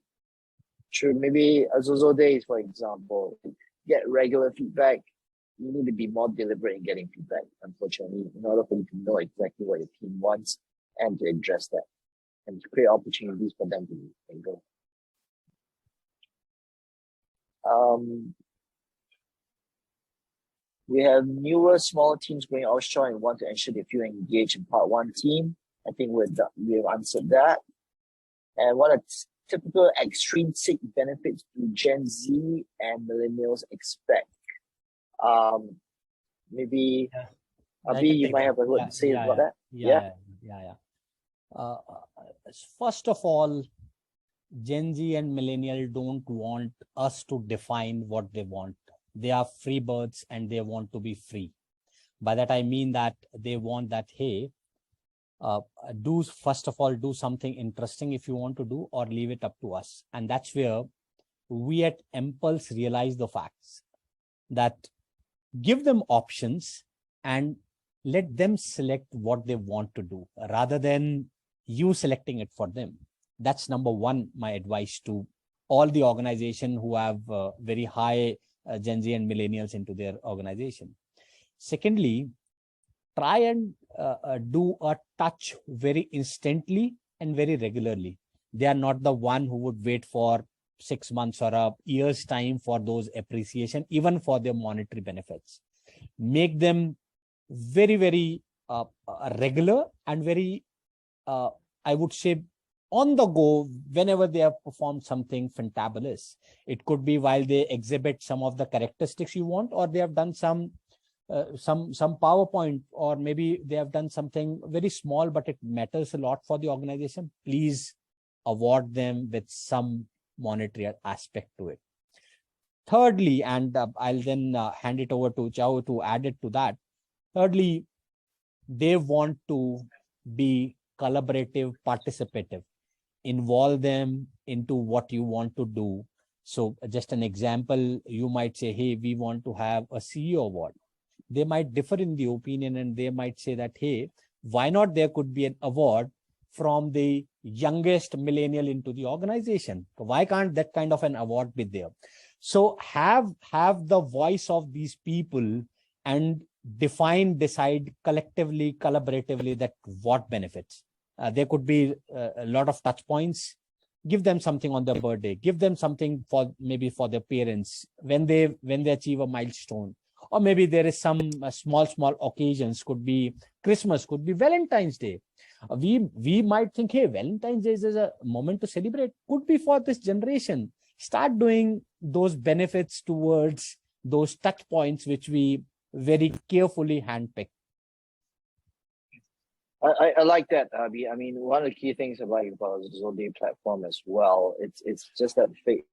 Sure, maybe Azozo Days, for example, get regular feedback. You need to be more deliberate in getting feedback, unfortunately, in order for you to know exactly what your team wants and to address that and to create opportunities for them to go. We have newer, smaller teams going offshore and want to ensure they feel engaged in part one team. I think we've answered that. And what are typical extrinsic benefits do Gen Z and millennials expect? Maybe, Abhi, you might have a word to say about that. Yeah. First of all, Gen Z and millennial don't want us to define what they want. They are free birds and they want to be free. By that, I mean that they want that, hey, first of all, do something interesting if you want to do, or leave it up to us. And that's where we at Impulse realize the facts, that give them options and let them select what they want to do rather than you selecting it for them. That's number one, my advice to all the organization who have very high Gen Z and millennials into their organization. Secondly, try and do a touch very instantly and very regularly. They are not the one who would wait for 6 months or a year's time for those appreciation, even for their monetary benefits. Make them very, very regular and very, I would say, on the go whenever they have performed something fantabulous. It could be while they exhibit some of the characteristics you want, or they have done some PowerPoint, or maybe they have done something very small, but it matters a lot for the organization. Please award them with some monetary aspect to it. Thirdly, and I'll then hand it over to Chao to add it to that. Thirdly, they want to be collaborative, participative, involve them into what you want to do. So just an example, you might say, hey, we want to have a CEO award. They might differ in the opinion, and they might say that, hey, why not there could be an award from the youngest millennial into the organization? Why can't that kind of an award be there? So have the voice of these people and decide collectively, collaboratively, that what benefits. There could be a lot of touch points. Give them something on their birthday. Give them something for maybe for their parents when they achieve a milestone. Or maybe there is some small occasions, could be Christmas, could be Valentine's Day. We might think, hey, Valentine's Day is a moment to celebrate. Could be for this generation. Start doing those benefits towards those touch points, which we very carefully handpick. I like that, Abhi. I mean, one of the key things about the Zodi platform as well, it's just that it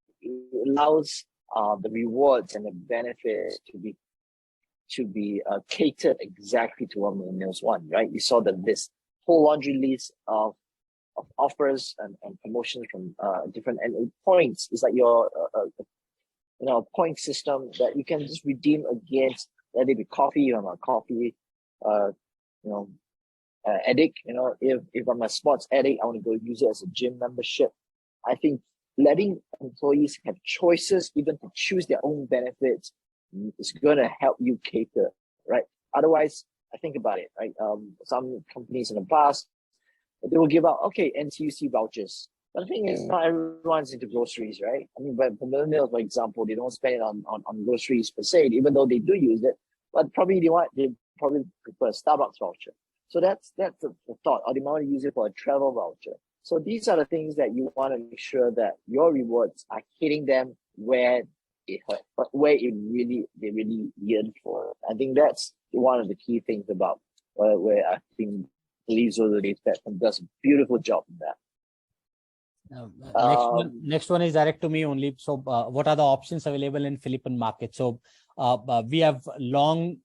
allows the rewards and the benefits to be catered exactly to what millennials want, right? You saw this whole laundry list of offers and promotions from different and points. It's like your point system that you can just redeem against, let it be coffee. I'm a coffee addict. If I'm a sports addict, I want to go use it as a gym membership. I think letting employees have choices, even to choose their own benefits, is going to help you cater, right? Otherwise, I think about it, right? Some companies in the past, they will give out, NTUC vouchers. But the thing is, not everyone's into groceries, right? I mean, but for millennials, for example, they don't spend it on groceries per se, even though they do use it. But probably they probably prefer a Starbucks voucher. So that's the thought. Or they might want to use it for a travel voucher. So these are the things that you want to make sure that your rewards are hitting them where it hurt, but where they really yearn for. I think that's one of the key things about where I think Zodi platform does a beautiful job in that. Next one is direct to me only. So what are the options available in Philippine market? So we have long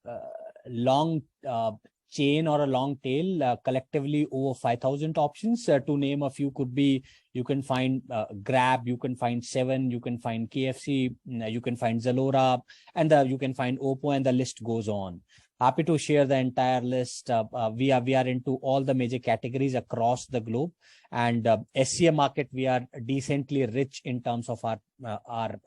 chain or a long tail, collectively over 5,000 options. To name a few, could be, you can find Grab, you can find Seven, you can find KFC, you can find Zalora, and you can find Oppo, and the list goes on. Happy to share the entire list. We are into all the major categories across the globe, and SCA market, we are decently rich in terms of our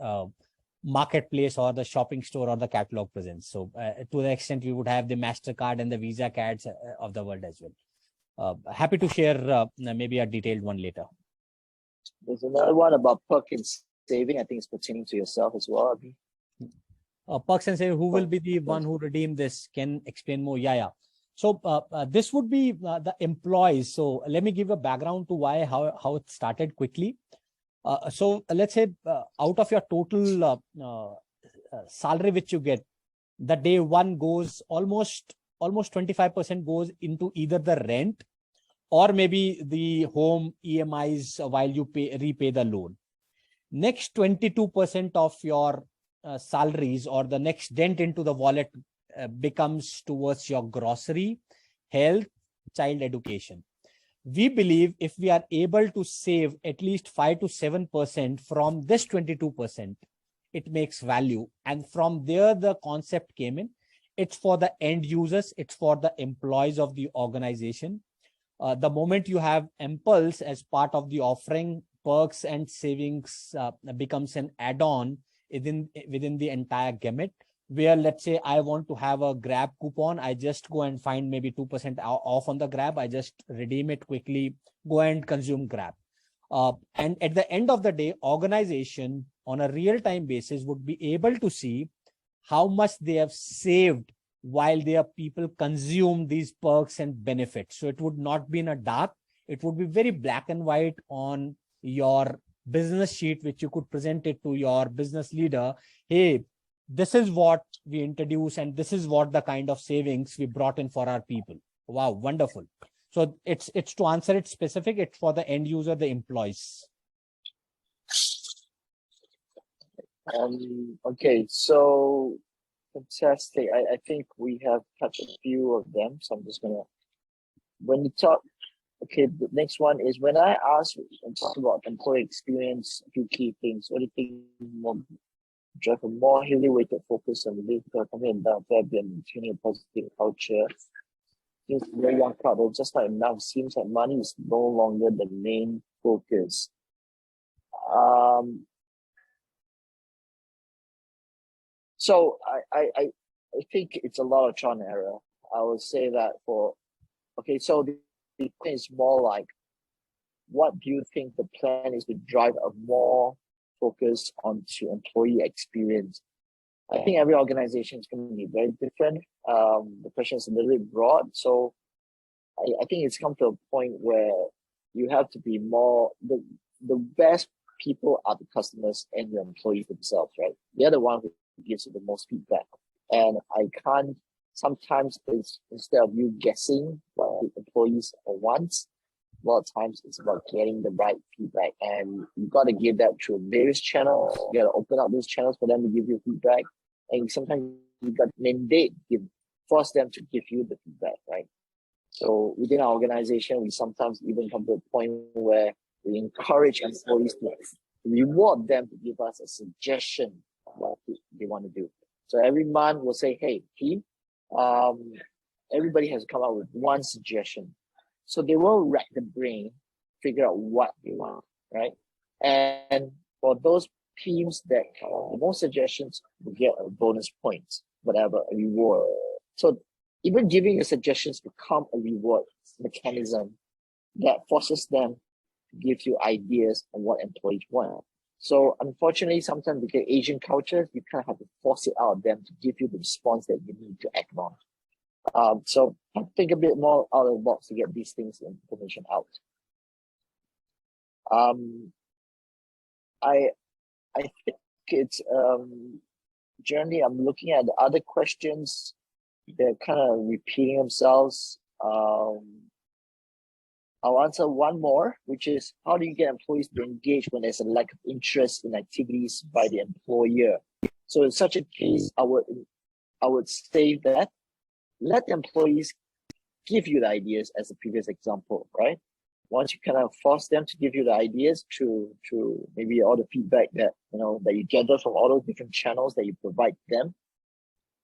marketplace or the shopping store or the catalog presence. So to the extent we would have the MasterCard and the Visa cards of the world as well. Happy to share maybe a detailed one later. There's another one about perk and saving. I think it's pertaining to yourself as well, Abhi. Perks and saving, who will be the one who redeem this? Can explain more? Yeah. So this would be the employees. So let me give a background to how it started quickly. So let's say out of your total salary which you get, the day one goes almost 25% goes into either the rent or maybe the home EMIs while you repay the loan. Next 22% of your salaries or the next dent into the wallet becomes towards your grocery, health, child education. We believe if we are able to save at least 5 to 7% from this 22%, it makes value. And from there, the concept came in. It's for the end users. It's for the employees of the organization. The moment you have Impulse as part of the offering, perks and savings becomes an add-on within the entire gamut. Where, let's say, I want to have a Grab coupon, I just go and find maybe 2% off on the Grab. I just redeem it quickly, go and consume Grab. And at the end of the day, organization on a real-time basis would be able to see how much they have saved while their people consume these perks and benefits. So it would not be in a dark, it would be very black and white on your business sheet, which you could present it to your business leader. Hey, this is what we introduce, and this is what the kind of savings we brought in for our people. Wow, wonderful. So it's to answer it specific, it's for the end user, the employees. Okay, so fantastic. I think we have touched a few of them. So I'm just gonna, when you talk, okay, the next one is when I ask and talk about employee experience, a few key things. What do you think more drive a more heavily weighted focus on the vehicle company and welfare and maintaining a positive culture? It's a very young crowd, but just not enough. Seems like money is no longer the main focus. So I think it's a lot of trial and error. I would say that okay, so the plan is more like, what do you think the plan is to drive a more focus onto employee experience? I think every organization is going to be very different. The question is a little bit broad. So I think it's come to a point where you have to be more, the best people are the customers and your employees themselves, right? They're the one who gives you the most feedback. And I can't, sometimes it's, instead of you guessing what the employees want, a lot of times it's about getting the right feedback, and you got to give that through various channels. You got to open up those channels for them to give you feedback, and sometimes you got to mandate, force them to give you the feedback, right? So within our organization, we sometimes even come to a point where we encourage employees to reward them to give us a suggestion of what they want to do. So every month we'll say, hey, team, everybody has to come up with one suggestion. So they will rack the brain, figure out what they want, right? And for those teams that come up with the most suggestions, will get a bonus points, whatever, a reward. So even giving the suggestions become a reward mechanism that forces them to give you ideas on what employees want. So unfortunately, sometimes with the Asian culture, you kind of have to force it out of them to give you the response that you need to act on. So I think a bit more out of the box to get these things, information out. I think it's generally I'm looking at the other questions. They're kind of repeating themselves. I'll answer one more, which is, how do you get employees to engage when there's a lack of interest in activities by the employer? So in such a case, I would say that let the employees give you the ideas, as the previous example, right? Once you kind of force them to give you the ideas through maybe all the feedback that that you gather from all those different channels that you provide them,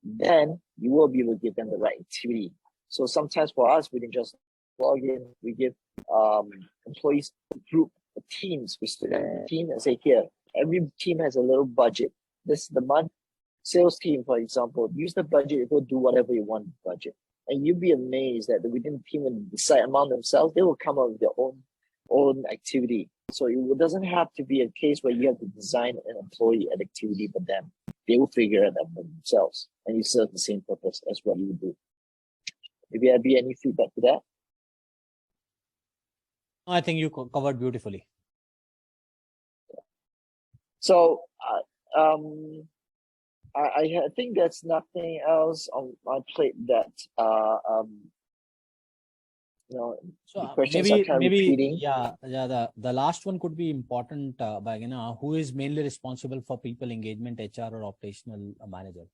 then you will be able to give them the right activity. So sometimes for us, we didn't just log in, we give employees group teams, we split a team and say, here, every team has a little budget. This is the month. Sales team, for example, use the budget to go do whatever you want with the budget. And you'll be amazed that within the team, when they decide among themselves, they will come up with their own activity. So it doesn't have to be a case where you have to design an employee an activity for them. They will figure it out for themselves, and you serve the same purpose as what you do. Maybe there be any feedback to that? I think you covered beautifully. So I think there's nothing else on my plate that So the questions are kind of repeating. The last one could be important, who is mainly responsible for people engagement, HR or operational manager?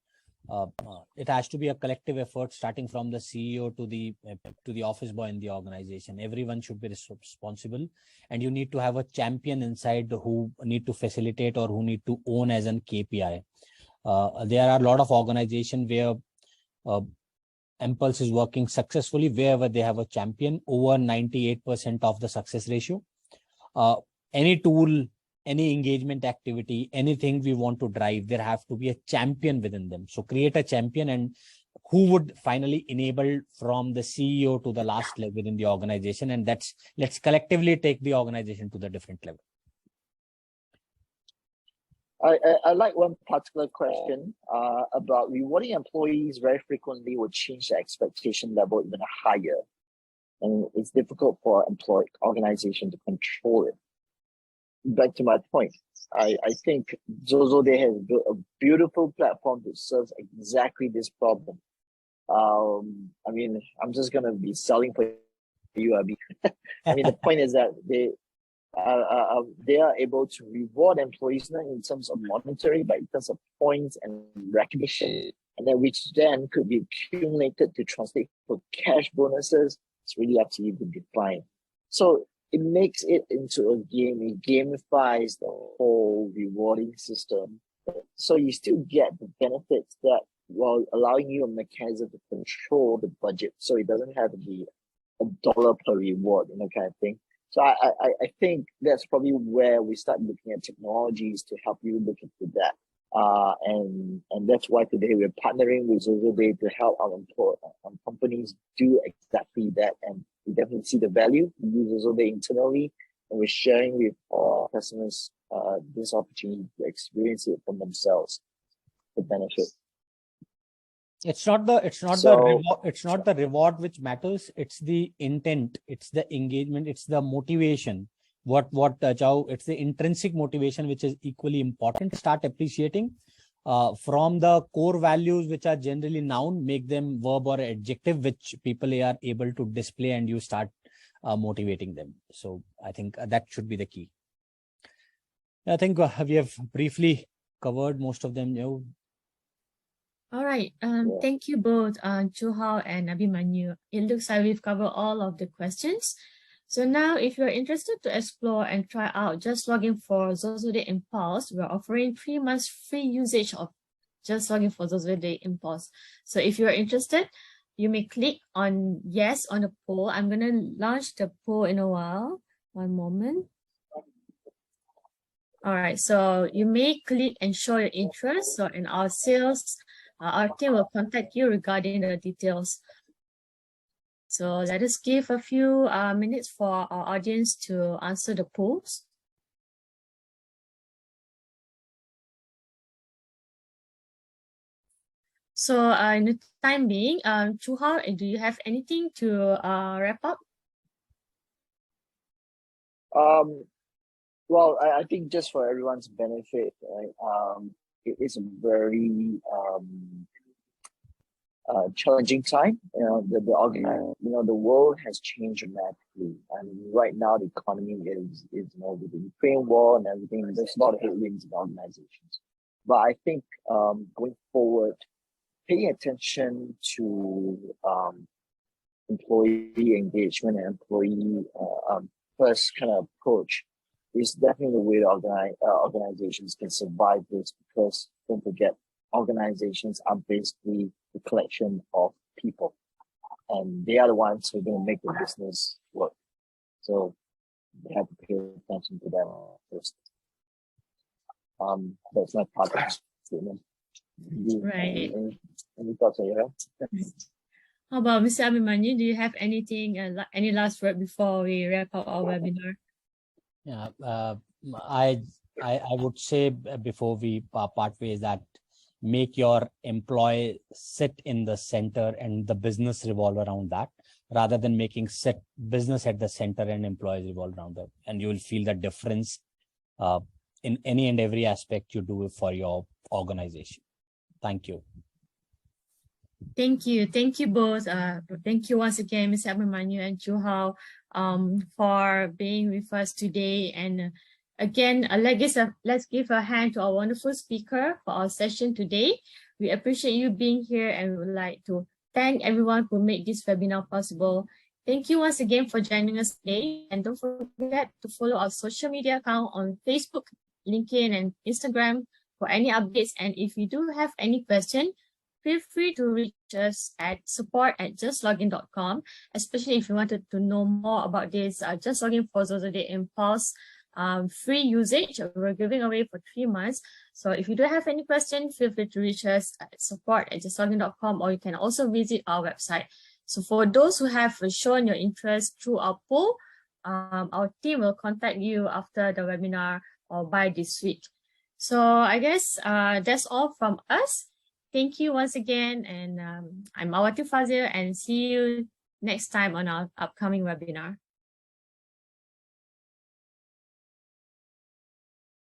It has to be a collective effort, starting from the CEO to the office boy in the organization. Everyone should be responsible, and you need to have a champion inside who need to facilitate or who need to own as an KPI. There are a lot of organizations where Impulse is working successfully wherever they have a champion, over 98% of the success ratio. Any tool, any engagement activity, anything we want to drive, there have to be a champion within them. So create a champion, and who would finally enable from the CEO to the last level within the organization. And let's collectively take the organization to the different level. I like one particular question about rewarding employees very frequently will change the expectation level even higher. And it's difficult for organization to control it. Back to my point, I think Zozo Day has built a beautiful platform that serves exactly this problem. I mean, I'm just gonna be selling for you, Abby. I mean, the point is that they are able to reward employees not in terms of monetary, but in terms of points and recognition, and then which then could be accumulated to translate for cash bonuses. It's really up to you to define. So it makes it into a game. It gamifies the whole rewarding system. So you still get the benefits that while allowing you a mechanism to control the budget. So it doesn't have to be $1 per reward, kind of thing. So I think that's probably where we start looking at technologies to help you look into that. And that's why today we're partnering with Zozo Day to help our companies do exactly that. And we definitely see the value. We use Zozo Day internally, and we're sharing with our customers this opportunity to experience it for themselves, the benefit. It's not the reward which matters. It's the intent. It's the engagement. It's the motivation. Chow, it's the intrinsic motivation, which is equally important. Start appreciating from the core values, which are generally noun, make them verb or adjective, which people are able to display, and you start motivating them. So I think that should be the key. I think we have briefly covered most of them. All right. Thank you both, Chu Hao and Abhimanyu. It looks like we've covered all of the questions. So now, if you're interested to explore and try out Just Login for Zozo Day Impulse, we're offering 3 months free usage of Just Login for Zozo Day Impulse. So if you're interested, you may click on yes on the poll. I'm going to launch the poll in a while. One moment. All right. So you may click and show your interest. So in our team will contact you regarding the details. So let us give a few minutes for our audience to answer the polls. So in the time being, Chu Hao, do you have anything to wrap up? Well, I think just for everyone's benefit, right, it is a very challenging time. The world has changed dramatically, and right now the economy is with the Ukraine war and everything. There's a lot of headwinds in organizations, but I think going forward, paying attention to employee engagement and employee first kind of approach is definitely the way that organizations can survive this, because don't forget, organizations are basically the collection of people, and they are the ones who are going to make the business work. So they have to pay attention to them first. That's my part of the statement. Right. Any thoughts on your How about Mr. Abhimanyu? Do you have anything, any last word before we wrap up our webinar? Yeah, I would say before we part ways that make your employee sit in the center and the business revolve around that, rather than making business at the center and employees revolve around that. And you will feel the difference in any and every aspect you do for your organization. Thank you. Thank you. Thank you both. Thank you once again, Mr. Abhimanyu and Chu Hao, for being with us today. And again, let's give a hand to our wonderful speaker for our session today. We appreciate you being here, and we would like to thank everyone who made this webinar possible. Thank you once again for joining us today. And don't forget to follow our social media account on Facebook, LinkedIn, and Instagram for any updates. And if you do have any question, feel free to reach us at support@justlogin.com, especially if you wanted to know more about this Just Login for Zozo Day Impulse free usage. We're giving away for 3 months. So if you do have any questions, feel free to reach us at support@justlogin.com, or you can also visit our website. So for those who have shown your interest through our poll, our team will contact you after the webinar or by this week. So I guess that's all from us. Thank you once again, and I'm Awati Fazil, and see you next time on our upcoming webinar.